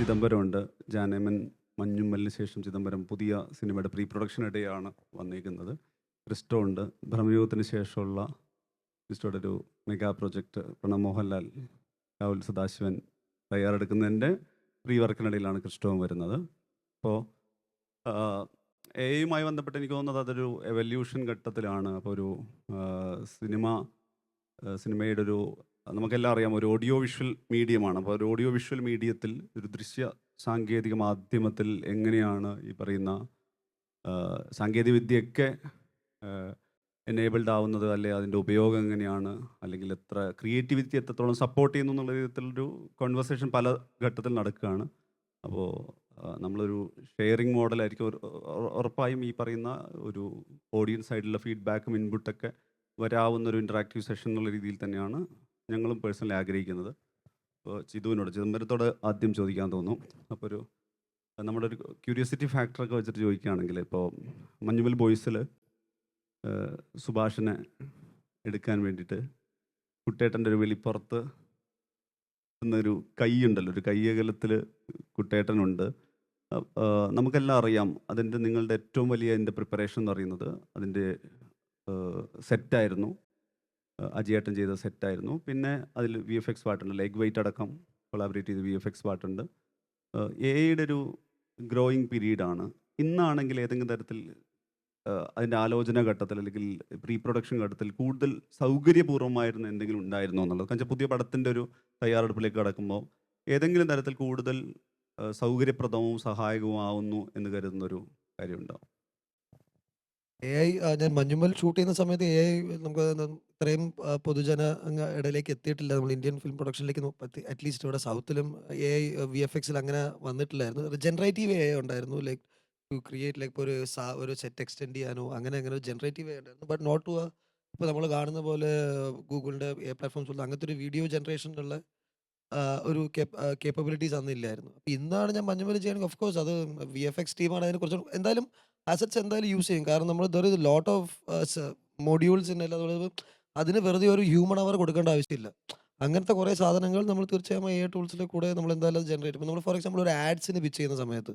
ചിദംബരമുണ്ട്. ജാനേമൻ മഞ്ഞുമ്മലിന് ശേഷം ചിദംബരം പുതിയ സിനിമയുടെ പ്രീ പ്രൊഡക്ഷൻ ഇടെയാണ് വന്നിരിക്കുന്നത്. ക്രിസ്റ്റോ ഉണ്ട്. ഭ്രമയുഗത്തിന് ശേഷമുള്ള ക്രിസ്റ്റോയുടെ ഒരു മെഗാ പ്രൊജക്റ്റ് പ്രണവ് മോഹൻലാൽ, രാഹുൽ സദാശിവൻ തയ്യാറെടുക്കുന്നതിൻ്റെ പ്രീ വർക്കിനിടയിലാണ് ക്രിസ്റ്റോവും വരുന്നത്. അപ്പോൾ എയുമായി ബന്ധപ്പെട്ട് എനിക്ക് തോന്നുന്നത് അതൊരു എവല്യൂഷൻ ഘട്ടത്തിലാണ്. അപ്പോൾ ഒരു സിനിമയുടെ ഒരു നമുക്കെല്ലാം അറിയാം ഒരു ഓഡിയോ വിഷ്വൽ മീഡിയമാണ്. അപ്പോൾ ഒരു ഓഡിയോ വിഷ്വൽ മീഡിയത്തിൽ ഒരു ദൃശ്യ സാങ്കേതിക മാധ്യമത്തിൽ എങ്ങനെയാണ് ഈ പറയുന്ന സാങ്കേതിക വിദ്യയൊക്കെ എനേബിൾഡ് ആവുന്നത്, അല്ലെ അതിൻ്റെ ഉപയോഗം എങ്ങനെയാണ്, അല്ലെങ്കിൽ എത്ര ക്രിയേറ്റിവിറ്റി എത്രത്തോളം സപ്പോർട്ട് ചെയ്യുന്നു എന്നുള്ള വിധത്തിലൊരു കോൺവെർസേഷൻ പല ഘട്ടത്തിൽ നടക്കുകയാണ്. അപ്പോൾ നമ്മളൊരു ഷെയറിങ് മോഡലായിരിക്കും ഉറപ്പായും ഈ പറയുന്ന ഒരു ഓഡിയൻസ് ആയിട്ടുള്ള ഫീഡ്ബാക്കും ഇൻപുട്ടൊക്കെ വരാവുന്നൊരു ഇൻറ്ററാക്റ്റീവ് സെഷൻ എന്നുള്ള രീതിയിൽ തന്നെയാണ് ഞങ്ങളും പേഴ്സണലി ആഗ്രഹിക്കുന്നത്. അപ്പോൾ ചിദംബരത്തോട് ആദ്യം ചോദിക്കാൻ തോന്നും. അപ്പോൾ നമ്മുടെ ഒരു ക്യൂരിയോസിറ്റി ഫാക്ടറൊക്കെ വെച്ചിട്ട് ചോദിക്കുകയാണെങ്കിൽ, ഇപ്പോൾ മഞ്ഞുമൽ ബോയ്സിൽ സുഭാഷിനെ എടുക്കാൻ വേണ്ടിയിട്ട് കുട്ടേട്ടൻ്റെ ഒരു വെളിപ്പുറത്ത് എന്നൊരു കൈയുണ്ടല്ലോ, ഒരു കയ്യകലത്തിൽ കുട്ടേട്ടനുണ്ട്. നമുക്കെല്ലാം അറിയാം അതിൻ്റെ നിങ്ങളുടെ ഏറ്റവും വലിയ അതിൻ്റെ പ്രിപ്പറേഷൻ എന്ന് പറയുന്നത് അതിൻ്റെ സെറ്റായിരുന്നു. അജിയേട്ടൻ ചെയ്ത സെറ്റായിരുന്നു. പിന്നെ അതിൽ VFX പാട്ടുണ്ട്, ലെഗ് വെയിറ്റ് അടക്കം കൊളാബറേറ്റ് ചെയ്ത് VFX പാട്ടുണ്ട്. എയുടെ ഒരു ഗ്രോയിങ് പീരീഡാണ്. ഇന്നാണെങ്കിൽ ഏതെങ്കിലും തരത്തിൽ അതിൻ്റെ ആലോചന ഘട്ടത്തിൽ അല്ലെങ്കിൽ പ്രീ പ്രൊഡക്ഷൻ ഘട്ടത്തിൽ കൂടുതൽ സൗകര്യപൂർവ്വമായിരുന്ന എന്തെങ്കിലും ഉണ്ടായിരുന്നോ എന്നുള്ളത്. കാരണം പുതിയ പടത്തിൻ്റെ ഒരു തയ്യാറെടുപ്പിലേക്ക് കടക്കുമ്പോൾ ഏതെങ്കിലും തരത്തിൽ കൂടുതൽ സൗകര്യപ്രദവും സഹായകവും ആവുന്നു എന്ന് കരുതുന്നൊരു കാര്യമുണ്ടാവും. ഞാൻ മഞ്ഞുമ്മൽ ഷൂട്ട് ചെയ്യുന്ന സമയത്ത് നമുക്ക് ഇത്രയും പൊതുജന ഇടയിലേക്ക് എത്തിയിട്ടില്ല. നമ്മൾ ഇന്ത്യൻ ഫിലിം പ്രൊഡക്ഷനിലേക്ക് അറ്റ്ലീസ്റ്റ് ഇവിടെ സൗത്തിലും VFX അങ്ങനെ വന്നിട്ടില്ലായിരുന്നു. ജനറേറ്റീവ് ഉണ്ടായിരുന്നു, ലൈക്ക് ടു ക്രിയേറ്റ് ലൈക്ക് ഒരു സെറ്റ് എക്സ്റ്റെൻഡ് ചെയ്യാനോ അങ്ങനെ ഒരു ജനറേറ്റീവ് ഉണ്ടായിരുന്നു. ബട്ട് നോട്ട് ടു ഇപ്പോൾ നമ്മൾ കാണുന്ന പോലെ ഗൂഗിളിൻ്റെ പ്ലാറ്റ്ഫോംസ് പോലെ അങ്ങനത്തെ ഒരു വീഡിയോ ജനറേഷനുള്ള ഒരു കേപ്പബിലിറ്റീസ് അന്നില്ലായിരുന്നു. അപ്പോൾ ഇന്നാണ് ഞാൻ മഞ്ഞുമ്മൽ ചെയ്യുകയാണെങ്കിൽ ഓഫ് കോഴ്സ് അത് VFX ടീമാണ് അതിനെക്കുറിച്ച് എന്തായാലും അസറ്റ്സ് എന്തായാലും യൂസ് ചെയ്യും. കാരണം നമ്മൾ there is lot of modules അതുപോലെ അതിന് വെറുതെ ഒരു ഹ്യൂമൻ അവർ കൊടുക്കേണ്ട ആവശ്യമില്ല. അങ്ങനത്തെ കുറേ സാധനങ്ങൾ നമ്മൾ തീർച്ചയായും AI ടൂൾസിൽ കൂടെ നമ്മൾ എന്തായാലും അത് ജനറേറ്റ് ചെയ്യും. നമ്മൾ ഫോർ എക്സാമ്പിൾ ഒരു ആഡ്സിന് പിച്ച് ചെയ്യുന്ന സമയത്ത്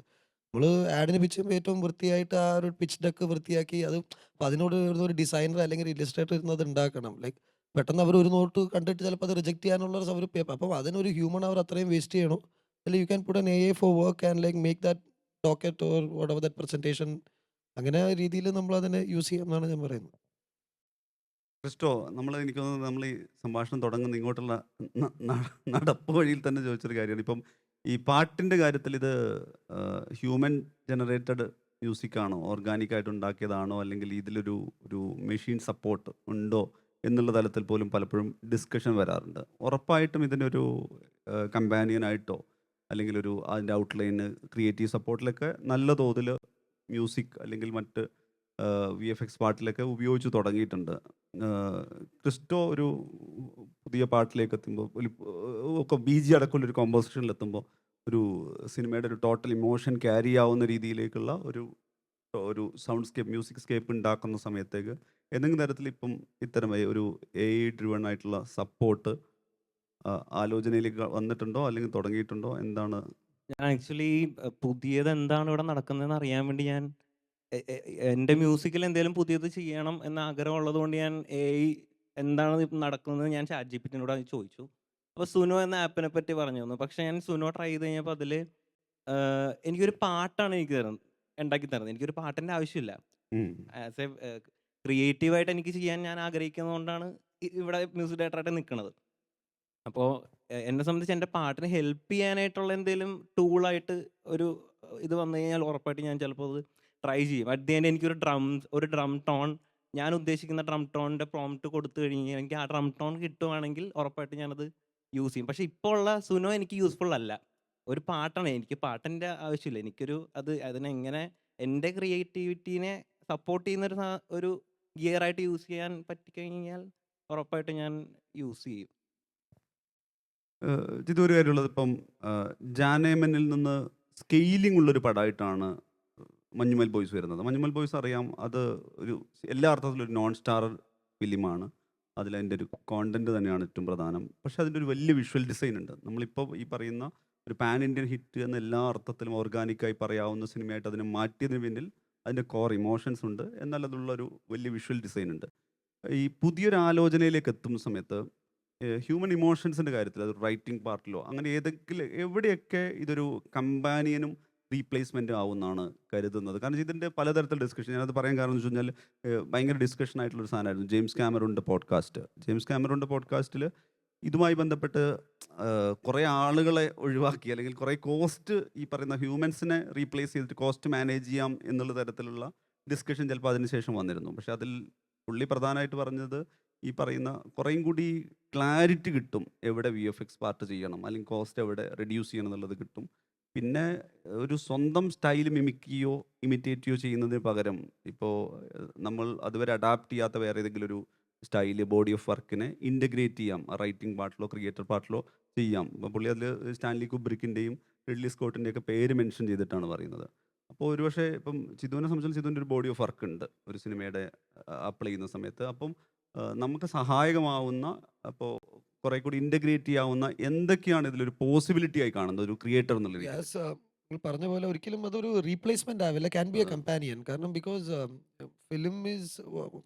നമ്മൾ ആഡിന് പിച്ച് ചെയ്യുമ്പോൾ ഏറ്റവും വൃത്തിയായിട്ട് ആ ഒരു പിച്ച് ഡെക്ക് വൃത്തിയാക്കി അത് അപ്പോൾ അതിനോട് ഒരു ഡിസൈനർ അല്ലെങ്കിൽ ഇല്ലസ്ട്രേറ്റർ ഇരുന്നത് ഉണ്ടാക്കണം. ലൈക്ക് പെട്ടെന്ന് അവർ ഒരു നോട്ട് കണ്ടിട്ട് ചിലപ്പോൾ അത് റിജക്ട് ചെയ്യാനുള്ള ഒരു പേപ്പർ, അപ്പം അതിനൊരു ഹ്യൂമൻ അവർ അത്രയും വേസ്റ്റ് ചെയ്യണോ? അല്ലെങ്കിൽ U can puttu an AI four work and like make that docket or what ever that presentation അങ്ങനെ രീതിയിൽ നമ്മൾ അതിനെ യൂസ് ചെയ്യാമെന്നാണ് ഞാൻ പറയുന്നത്. ക്രിസ്റ്റോ, എനിക്ക് തോന്നുന്നത് നമ്മൾ ഈ സംഭാഷണം തുടങ്ങുന്ന ഇങ്ങോട്ടുള്ള നടപ്പ് വഴിയിൽ തന്നെ ചോദിച്ചൊരു കാര്യമാണ്. ഇപ്പം ഈ പാട്ടിൻ്റെ കാര്യത്തിൽ ഇത് ഹ്യൂമൻ ജനറേറ്റഡ് മ്യൂസിക്കാണോ, ഓർഗാനിക്കായിട്ട് ഉണ്ടാക്കിയതാണോ, അല്ലെങ്കിൽ ഒരു മെഷീൻ സപ്പോർട്ട് ഉണ്ടോ എന്നുള്ള തലത്തിൽ പോലും പലപ്പോഴും ഡിസ്കഷൻ വരാറുണ്ട്. ഉറപ്പായിട്ടും ഇതിനൊരു കമ്പാനിയനായിട്ടോ അല്ലെങ്കിൽ അതിൻ്റെ ഔട്ട്ലൈന് ക്രിയേറ്റീവ് സപ്പോർട്ടിലൊക്കെ നല്ല തോതിൽ മ്യൂസിക് അല്ലെങ്കിൽ മറ്റ് VFX പാട്ടിലൊക്കെ ഉപയോഗിച്ച് തുടങ്ങിയിട്ടുണ്ട്. ക്രിസ്റ്റോ ഒരു പുതിയ പാട്ടിലേക്ക് എത്തുമ്പോൾ ഒക്കെ BG അടക്കമുള്ളൊരു കോമ്പോസിഷനിലെത്തുമ്പോൾ ഒരു സിനിമയുടെ ഒരു ടോട്ടൽ ഇമോഷൻ ക്യാരി ആവുന്ന രീതിയിലേക്കുള്ള ഒരു സൗണ്ട് സ്കേപ്പ്, മ്യൂസിക് സ്കേപ്പ് ഉണ്ടാക്കുന്ന സമയത്തേക്ക് ഏതെങ്കിലും തരത്തിൽ ഇപ്പം ഇത്തരമായി ഒരു AI ഡ്രിവൺ ആയിട്ടുള്ള സപ്പോർട്ട് ആലോചനയിലേക്ക് വന്നിട്ടുണ്ടോ അല്ലെങ്കിൽ തുടങ്ങിയിട്ടുണ്ടോ? എന്താണ്? ഞാൻ ആക്ച്വലി പുതിയത് എന്താണ് ഇവിടെ നടക്കുന്നതെന്ന് അറിയാൻ വേണ്ടി ഞാൻ എൻ്റെ മ്യൂസിക്കിൽ എന്തെങ്കിലും പുതിയത് ചെയ്യണം എന്ന ആഗ്രഹമുള്ളത് കൊണ്ട് ഞാൻ AI എന്താണ് നടക്കുന്നത് ഞാൻ ChatGPT-നോട് ചോദിച്ചു. അപ്പോൾ സുനോ എന്ന ആപ്പിനെ പറ്റി പറഞ്ഞു തന്നു. പക്ഷേ ഞാൻ സുനോ ട്രൈ ചെയ്ത് കഴിഞ്ഞപ്പോൾ അതിൽ എനിക്കൊരു പാട്ടാണ് ഉണ്ടാക്കി തരുന്നത്. എനിക്കൊരു പാട്ടിൻ്റെ ആവശ്യമില്ല. ആസ് എ ക്രിയേറ്റീവായിട്ട് എനിക്ക് ചെയ്യാൻ ഞാൻ ആഗ്രഹിക്കുന്നതുകൊണ്ടാണ് ഇവിടെ മ്യൂസിക് ഡയറക്ടറായിട്ട് നിൽക്കുന്നത്. അപ്പോൾ എന്നെ സംബന്ധിച്ച് എൻ്റെ പാട്ടിനെ ഹെൽപ്പ് ചെയ്യാനായിട്ടുള്ള എന്തെങ്കിലും ടൂളായിട്ട് ഇത് വന്നു കഴിഞ്ഞാൽ ഉറപ്പായിട്ട് ഞാൻ ചിലപ്പോൾ അത് ട്രൈ ചെയ്യും. അറ്റ് ദി എൻഡ് എനിക്കൊരു ഡ്രം ടോൺ, ഞാൻ ഉദ്ദേശിക്കുന്ന ഡ്രം ടോണിൻ്റെ പ്രോംപ്റ്റ് കൊടുത്തു കഴിഞ്ഞാൽ എനിക്ക് ആ ഡ്രം ടോൺ കിട്ടുവാണെങ്കിൽ ഉറപ്പായിട്ട് ഞാനത് യൂസ് ചെയ്യും. പക്ഷേ ഇപ്പോൾ ഉള്ള സുനോ എനിക്ക് യൂസ്ഫുൾ അല്ല. ഒരു പാട്ടാണ്, എനിക്ക് പാട്ടിൻ്റെ ആവശ്യമില്ല. അതിനെങ്ങനെ എൻ്റെ ക്രിയേറ്റിവിറ്റീനെ സപ്പോർട്ട് ചെയ്യുന്ന ഒരു ഗിയറായിട്ട് യൂസ് ചെയ്യാൻ പറ്റിക്കഴിഞ്ഞാൽ ഉറപ്പായിട്ട് ഞാൻ യൂസ് ചെയ്യും. ഇതൊരു കാര്യമുള്ളത്, ഇപ്പം ജാനേമനിൽ നിന്ന് സ്കെയിലിംഗ് ഉള്ളൊരു പടമായിട്ടാണ് മഞ്ഞുമൽ ബോയ്സ് വരുന്നത്. മഞ്ഞുമൽ ബോയ്സ് അറിയാം, അത് എല്ലാ അർത്ഥത്തിലും ഒരു നോൺ സ്റ്റാർ ഫിലിമാണ്. അതിൻ്റെ ഒരു കോണ്ടന്റ് തന്നെയാണ് ഏറ്റവും പ്രധാനം. പക്ഷെ അതിൻ്റെ ഒരു വലിയ വിഷ്വൽ ഡിസൈൻ ഉണ്ട്. നമ്മളിപ്പോൾ ഈ പറയുന്ന ഒരു പാൻ ഇന്ത്യൻ ഹിറ്റ് എന്ന എല്ലാ അർത്ഥത്തിലും ഓർഗാനിക്കായി പറയാവുന്ന സിനിമയായിട്ട് അതിനെ മാറ്റിയതിന് പിന്നിൽ അതിൻ്റെ കോർ ഇമോഷൻസ് ഉണ്ട്, എന്നാൽ അതുള്ളൊരു വലിയ വിഷ്വൽ ഡിസൈൻ ഉണ്ട്. ഈ പുതിയൊരു ആലോചനയിലേക്ക് എത്തുന്ന സമയത്ത് ഹ്യൂമൻ ഇമോഷൻസിൻ്റെ കാര്യത്തിൽ അത് റൈറ്റിംഗ് പാർട്ടിലോ അങ്ങനെ ഏതെങ്കിലും എവിടെയൊക്കെ ഇതൊരു കമ്പാനിയനും റീപ്ലേസ്മെൻറ്റും ആവുമെന്നാണ് കരുതുന്നത്? കാരണം ഇതിൻ്റെ പലതരത്തിൽ ഡിസ്കഷൻ, ഞാനത് പറയാൻ കാരണം എന്ന് വെച്ച് കഴിഞ്ഞാൽ ഭയങ്കര ഡിസ്കഷൻ ആയിട്ടുള്ളൊരു സാധനമായിരുന്നു ജെയിംസ് കാമറൂണിൻ്റെ പോഡ്കാസ്റ്റ്. ജെയിംസ് കാമറൂണിൻ്റെ പോഡ്കാസ്റ്റിൽ ഇതുമായി ബന്ധപ്പെട്ട് കുറേ ആളുകളെ ഒഴിവാക്കി, അല്ലെങ്കിൽ കുറേ കോസ്റ്റ് ഈ പറയുന്ന ഹ്യൂമൻസിനെ റീപ്ലേസ് ചെയ്തിട്ട് കോസ്റ്റ് മാനേജ് ചെയ്യാം എന്നുള്ള തരത്തിലുള്ള ഡിസ്കഷൻ ചിലപ്പോൾ അതിന് ശേഷം വന്നിരുന്നു. പക്ഷെ അതിൽ പുള്ളി പ്രധാനമായിട്ട് പറഞ്ഞത് ഈ പറയുന്ന കുറേയും കൂടി ക്ലാരിറ്റി കിട്ടും, എവിടെ VFX പാർട്ട് ചെയ്യണം അല്ലെങ്കിൽ കോസ്റ്റ് എവിടെ റെഡ്യൂസ് ചെയ്യണം എന്നുള്ളത് കിട്ടും. പിന്നെ ഒരു സ്വന്തം സ്റ്റൈൽ മിമിക്കുകയോ ഇമിറ്റേറ്റ് ചെയ്യോ ചെയ്യുന്നതിന് പകരം ഇപ്പോൾ നമ്മൾ അതുവരെ അഡാപ്റ്റ് ചെയ്യാത്ത വേറെ ഏതെങ്കിലും ഒരു സ്റ്റൈല്, ബോഡി ഓഫ് വർക്കിനെ ഇൻ്റഗ്രേറ്റ് ചെയ്യാം, റൈറ്റിംഗ് പാർട്ടിലോ ക്രിയേറ്റർ പാർട്ടിലോ ചെയ്യാം. അപ്പോൾ പുള്ളി അതിൽ സ്റ്റാൻലി കുബ്രിക്കിൻ്റെയും റിഡ്ലി സ്കോട്ടിൻ്റെയൊക്കെ പേര് മെൻഷൻ ചെയ്തിട്ടാണ് പറയുന്നത്. അപ്പോൾ ഒരുപക്ഷെ ഇപ്പം ചിതുവിനെ സംബന്ധിച്ച് ചിതുവിൻ്റെ ഒരു ബോഡി ഓഫ് വർക്ക് ഉണ്ട് ഒരു സിനിമയുടെ അപ്ലൈ ചെയ്യുന്ന സമയത്ത്. അപ്പം നമുക്ക് സഹായകമാവുന്ന, അപ്പോൾ കുറെ കൂടി ഇൻ്റഗ്രേറ്റ് ചെയ്യാവുന്ന എന്തൊക്കെയാണ് ഇതിലൊരു പോസിബിലിറ്റി ആയി കാണുന്നത് ഒരു ക്രിയേറ്റർ എന്നുള്ള രീതിയിൽ? യെസ്, നിങ്ങൾ പറഞ്ഞ പോലെ ഒരിക്കലും അതൊരു റീപ്ലേസ്മെന്റ് ആവില്ല. ക്യാൻ ബി എ അതെ. കമ്പാനിയൻ. കാരണം because film is,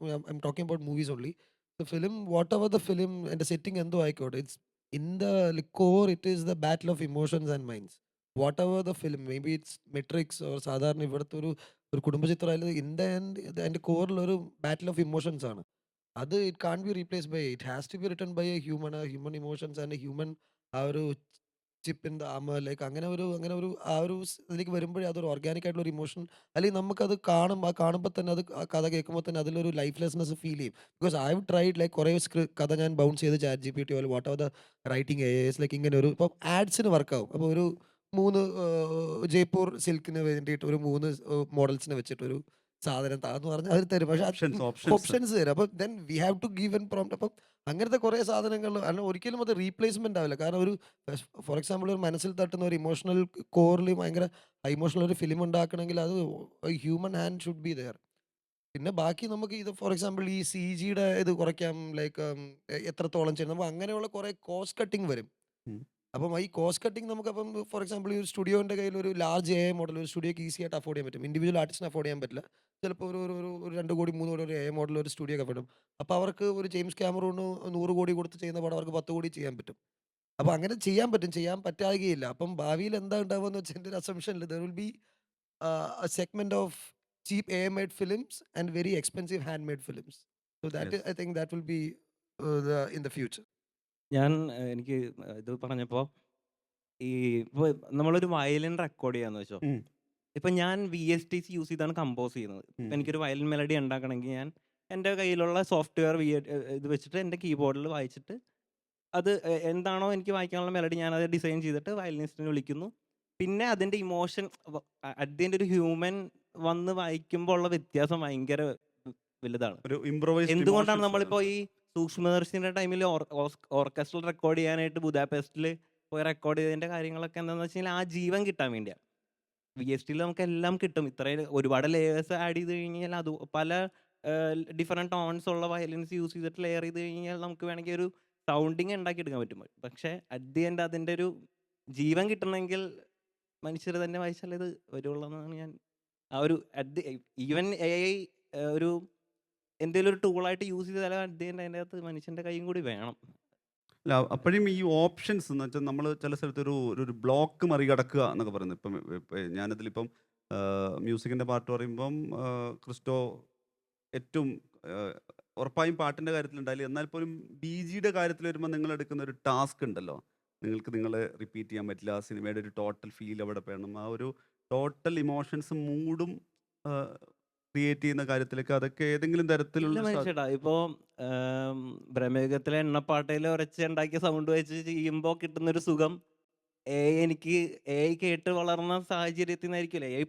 I am talking about movies only. The film, what ever the film, എൻ്റെ സെറ്റിംഗ് എന്തോ ആയിക്കോട്ടെ, it's in the core it is the battle of emotions and minds. What ever the film, may be it's matrix or സാധാരണ ഇവിടുത്തെ ഒരു ഒരു കുടുംബചിത്രമായാലും in the end അതിൻ്റെ കോറിലൊരു battle of emotions ആണ്. അത് it can be replace by, it has to be written by a human emotions and human. ആ ഒരു chip in the armour, like അങ്ങനെ ഒരു ആ ഒരു ഇതിലേക്ക് വരുമ്പോഴേ അതൊരു ഓർഗാനിക് ആയിട്ടുള്ള ഒരു ഇമോഷൻ, അല്ലെങ്കിൽ നമുക്കത് കാണുമ്പോൾ തന്നെ അത് ആ കഥ കേൾക്കുമ്പോൾ തന്നെ അതിലൊരു ലൈഫ്ലെസ്നെസ് ഫീൽ ചെയ്യും. Because I have tried like കുറേ കഥ ഞാൻ ബൗൺസ് ചെയ്ത് ChatGPT പോലെ what ever the writing AIs, like ഇങ്ങനെ ഒരു ഇപ്പം ആഡ്സിന് വർക്കാവും. അപ്പോൾ ഒരു 3 ജയ്പൂർ സിൽക്കിന് വേണ്ടിയിട്ട് ഒരു 3 മോഡൽസിനെ വെച്ചിട്ട് ഒരു സാധനം താന്ന് പറഞ്ഞാൽ അവർ തരും. പക്ഷെ ഓപ്ഷൻസ് ഓപ്ഷൻസ് തരും. അപ്പം then we have to give and prompt. അപ്പം അങ്ങനത്തെ കുറേ സാധനങ്ങൾ അല്ല, ഒരിക്കലും അത് റീപ്ലേസ്മെന്റ് ആവില്ല. കാരണം ഒരു ഫോർ എക്സാമ്പിൾ ഒരു മനസ്സിൽ തട്ടുന്ന ഒരു ഇമോഷണൽ കോറിൽ ഭയങ്കര ഇമോഷണൽ ഒരു ഫിലിം ഉണ്ടാക്കണമെങ്കിൽ അത് human hand should be there. പിന്നെ ബാക്കി നമുക്ക് ഇത് ഫോർ എക്സാമ്പിൾ ഈ CGയുടെ ഇത് കുറയ്ക്കാം, ലൈക്ക് എത്രത്തോളം ചെയ്യണം, നമുക്ക് അങ്ങനെയുള്ള കുറേ കോസ്റ്റ് കട്ടിങ് വരും. അപ്പം ഈ കോസ്റ്റ് കട്ടിങ് നമുക്കപ്പം ഫോർ എക്സാമ്പിൾ ഈ ഒരു സ്റ്റുഡിയോൻ്റെ കയ്യിൽ ഒരു ലാർജ് AI മോഡൽ ഒരു സ്റ്റുഡിയോക്ക് ഈസി ആയിട്ട് അഫോർഡ് ചെയ്യാൻ പറ്റും. ഇൻഡിവിജ്വൽ ആർട്ടിസ്റ്റിന് അഫോർഡ് ചെയ്യാൻ പറ്റില്ല. ചിലപ്പോൾ ഒരു 2 കോടി 3 കോടി ഒരു AI മോഡൽ ഒരു സ്റ്റുഡിയോ ഒക്കെ പറ്റും. അപ്പോൾ അവർക്ക് ഒരു ജെയിംസ് ക്യാമറൂണ് 100 കോടി കൊടുത്ത് ചെയ്യുന്ന പടം അവർക്ക് 10 കോടി ചെയ്യാൻ പറ്റും. അപ്പോൾ അങ്ങനെ ചെയ്യാൻ പറ്റും, ചെയ്യാൻ പറ്റാകുകയില്ല. അപ്പം ഭാവിയിൽ എന്താ ഉണ്ടാവുക എന്ന് വെച്ചാൽ എൻ്റെ ഒരു അസംഷനിൽ there will be a segment of cheap AI made films and very expensive hand made films. So that I think that will be in the future. ഞാൻ എനിക്ക് ഇത് പറഞ്ഞപ്പോൾ ഈ ഇപ്പോൾ നമ്മളൊരു വയലിൻ റെക്കോർഡ് ചെയ്യാന്ന് വെച്ചോ, ഇപ്പം ഞാൻ VSTC യൂസ് ചെയ്താണ് കമ്പോസ് ചെയ്യുന്നത്. ഇപ്പം എനിക്കൊരു വയലിൻ മെലഡി ഉണ്ടാക്കണമെങ്കിൽ ഞാൻ എൻ്റെ കയ്യിലുള്ള സോഫ്റ്റ്വെയർ ഇത് വെച്ചിട്ട് എൻ്റെ കീബോർഡിൽ വായിച്ചിട്ട് അത് എന്താണോ എനിക്ക് വായിക്കാനുള്ള മെലഡി ഞാനത് ഡിസൈൻ ചെയ്തിട്ട് വയലിനിസ്റ്റിനെ വിളിക്കുന്നു. പിന്നെ അതിൻ്റെ ഇമോഷൻ അറ്റ് ദി എൻഡ് ഒരു ഹ്യൂമൻ വന്ന് വായിക്കുമ്പോൾ ഉള്ള വ്യത്യാസം ഭയങ്കര വലുതാണ്. ഒരു ഇംപ്രൂവൈസ്ഡ് എന്തുകൊണ്ടാണ് നമ്മളിപ്പോൾ ഈ സൂക്ഷ്മദർശിനിയുടെ ടൈമിൽ ഓർക്കസ്ട്രൽ റെക്കോർഡ് ചെയ്യാനായിട്ട് ബുദാപെസ്റ്റിൽ പോയി റെക്കോർഡ് ചെയ്തതിൻ്റെ കാര്യങ്ങളൊക്കെ എന്താണെന്ന് വെച്ച് കഴിഞ്ഞാൽ ആ ജീവൻ കിട്ടാൻ വേണ്ടിയാണ്. VSTയിൽ നമുക്ക് എല്ലാം കിട്ടും. ഇത്രയും ഒരുപാട് ലെയേഴ്സ് ആഡ് ചെയ്ത് കഴിഞ്ഞാൽ അത് പല ഡിഫറെൻറ്റ് ടോൺസ് ഉള്ള വയലിൻസ് യൂസ് ചെയ്തിട്ട് ലെയർ ചെയ്ത് കഴിഞ്ഞാൽ നമുക്ക് വേണമെങ്കിൽ ഒരു സൗണ്ടിങ് ഉണ്ടാക്കിയെടുക്കാൻ പറ്റും. പക്ഷേ അറ്റ് ദി എൻഡ് അതിൻ്റെ ഒരു ജീവൻ കിട്ടണമെങ്കിൽ മനുഷ്യർ തന്നെ വായിച്ചാൽ ഇത് വരുള്ളൂ എന്നാണ് ഞാൻ ആ ഒരു ഈവൻ AI ഒരു എന്തെങ്കിലും ഒരു ടൂളായിട്ട് യൂസ് ചെയ്താലും അറ്റ് ദി എൻഡ് അതിൻ്റെ അകത്ത് മനുഷ്യൻ്റെ കൈയും കൂടി വേണം. അല്ല, അപ്പോഴും ഈ ഓപ്ഷൻസ് എന്ന് വെച്ചാൽ നമ്മൾ ചില സ്ഥലത്ത് ഒരു ബ്ലോക്ക് മറികടക്കുക എന്നൊക്കെ പറയുന്നത്. ഇപ്പം ഞാനതിലിപ്പം മ്യൂസിക്കിൻ്റെ പാർട്ട് പറയുമ്പം ക്രിസ്റ്റോ ഏറ്റവും ഉറപ്പായും പാട്ടിൻ്റെ കാര്യത്തിലുണ്ടായാലും, എന്നാൽ പോലും BGയുടെ കാര്യത്തിൽ വരുമ്പോൾ നിങ്ങൾ എടുക്കുന്ന ഒരു ടാസ്ക് ഉണ്ടല്ലോ, നിങ്ങൾക്ക് നിങ്ങളെ റിപ്പീറ്റ് ചെയ്യാൻ പറ്റില്ല. ആ സിനിമയുടെ ഒരു ടോട്ടൽ ഫീൽ അവിടെ വേണം. ആ ഒരു ടോട്ടൽ ഇമോഷൻസ് മൂഡും ക്രിയേറ്റ് ചെയ്യുന്ന കാര്യത്തിലേക്ക് അതൊക്കെ ഏതെങ്കിലും ഇല്ല തരത്തിലുള്ള മനുഷ്യടാ, ഇപ്പോൾ ബ്രഹ്മയുഗത്തിലെ എണ്ണപ്പാട്ടയിൽ ഉരച്ചുണ്ടാക്കിയ സൗണ്ട് വെച്ച് ചെയ്യുമ്പോൾ കിട്ടുന്നൊരു സുഖം എനിക്ക് AI കേട്ട് വളർന്ന സാഹചര്യത്തിൽ നിന്നായിരിക്കില്ല. AI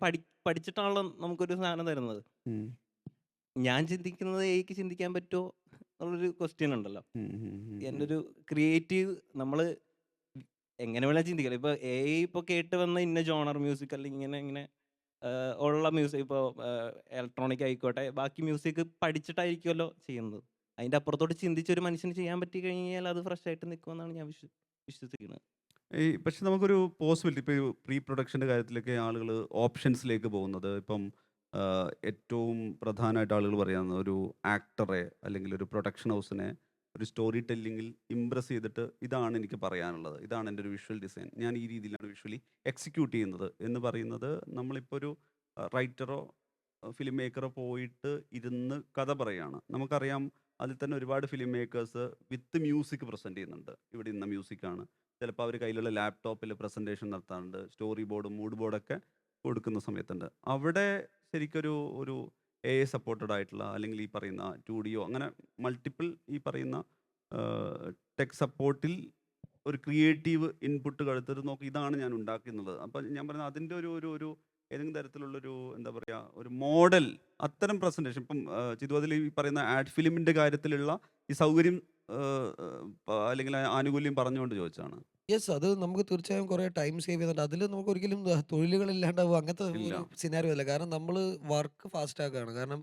പഠിച്ചിട്ടാണല്ലോ നമുക്കൊരു സാധനം തരുന്നത്. ഞാൻ ചിന്തിക്കുന്നത് AIക്ക് ചിന്തിക്കാൻ പറ്റുമോ എന്നുള്ളൊരു ക്വസ്റ്റ്യൻ ഉണ്ടല്ലോ. എൻ്റെ ഒരു ക്രിയേറ്റീവ് നമ്മൾ എങ്ങനെ വേണേൽ ചിന്തിക്കാം. ഇപ്പോൾ AI ഇപ്പോൾ കേട്ട് വന്ന ഇന്ന ജോണർ മ്യൂസിക് അല്ലെങ്കിൽ ഇങ്ങനെ ഉള്ള മ്യൂസിക്, ഇപ്പോൾ ഇലക്ട്രോണിക് ആയിക്കോട്ടെ, ബാക്കി മ്യൂസിക് പഠിച്ചിട്ടായിരിക്കുമല്ലോ ചെയ്യുന്നത്. അതിൻ്റെ അപ്പുറത്തോട്ട് ചിന്തിച്ചൊരു മനുഷ്യന് ചെയ്യാൻ പറ്റി കഴിഞ്ഞാൽ അത് ഫ്രഷ് ആയിട്ട് നിൽക്കുമെന്നാണ് ഞാൻ വിശ്വസിക്കുന്നത്. പക്ഷെ നമുക്കൊരു പോസിബിലിറ്റി ഇപ്പോൾ പ്രീ പ്രൊഡക്ഷൻ്റെ കാര്യത്തിലൊക്കെ ആളുകൾ ഓപ്ഷൻസിലേക്ക് പോകുന്നത് ഇപ്പം ഏറ്റവും പ്രധാനമായിട്ട് ആളുകൾ പറയുന്നത് ഒരു ആക്ടറെ അല്ലെങ്കിൽ ഒരു പ്രൊഡക്ഷൻ ഹൗസിനെ ഒരു സ്റ്റോറി ടെല്ലിങ്ങിൽ ഇംപ്രസ് ചെയ്തിട്ട് ഇതാണ് എനിക്ക് പറയാനുള്ളത്, ഇതാണ് എൻ്റെ ഒരു വിഷ്വൽ ഡിസൈൻ, ഞാൻ ഈ രീതിയിലാണ് വിഷ്വലി എക്സിക്യൂട്ട് ചെയ്യുന്നത് എന്ന് പറയുന്നത്. നമ്മളിപ്പോൾ ഒരു റൈറ്ററോ ഫിലിം മേക്കറോ പോയിട്ട് ഇരുന്ന് കഥ പറയുകയാണ്. നമുക്കറിയാം അതിൽ തന്നെ ഒരുപാട് film makers with music present ചെയ്യുന്നുണ്ട്. ഇവിടെ ഇന്ന മ്യൂസിക്കാണ്, ചിലപ്പോൾ അവർ കയ്യിലുള്ള ലാപ്ടോപ്പിൽ പ്രസൻറ്റേഷൻ നടത്താറുണ്ട്, സ്റ്റോറി ബോർഡും മൂഡ് ബോർഡൊക്കെ കൊടുക്കുന്ന സമയത്തുണ്ട്. അവിടെ ശരിക്കൊരു ഒരു സപ്പോർട്ടഡ് ആയിട്ടുള്ള അല്ലെങ്കിൽ ഈ പറയുന്ന 2Dയോ അങ്ങനെ മൾട്ടിപ്പിൾ ഈ പറയുന്ന ടെക് സപ്പോർട്ടിൽ ഒരു ക്രിയേറ്റീവ് ഇൻപുട്ട് കൊടുത്തിട്ട് നോക്കി ഇതാണ് ഞാൻ ഉണ്ടാക്കുന്നുള്ളത്. അപ്പം ഞാൻ പറയുന്നത് അതിൻ്റെ ഒരു ഒരു ഒരു ഏതെങ്കിലും തരത്തിലുള്ളൊരു എന്താ പറയുക ഒരു മോഡൽ അത്തരം പ്രസൻറ്റേഷൻ ഇപ്പം ചിതുവതിൽ ഈ പറയുന്ന ആഡ് ഫിലിമിൻ്റെ കാര്യത്തിലുള്ള ഈ സൗകര്യം അല്ലെങ്കിൽ ആനുകൂല്യം പറഞ്ഞുകൊണ്ട് ചോദിച്ചാണ്. യെസ്, അത് നമുക്ക് തീർച്ചയായും കുറേ ടൈം സേവ് ചെയ്യുന്നുണ്ട്. അതിൽ നമുക്ക് ഒരിക്കലും തൊഴിലുകളില്ലാണ്ടാവും അങ്ങനത്തെ ഇല്ല. ഒരു സിനാരിയോ അല്ല. കാരണം നമ്മൾ വർക്ക് ഫാസ്റ്റ് ആക്കുകയാണ്. കാരണം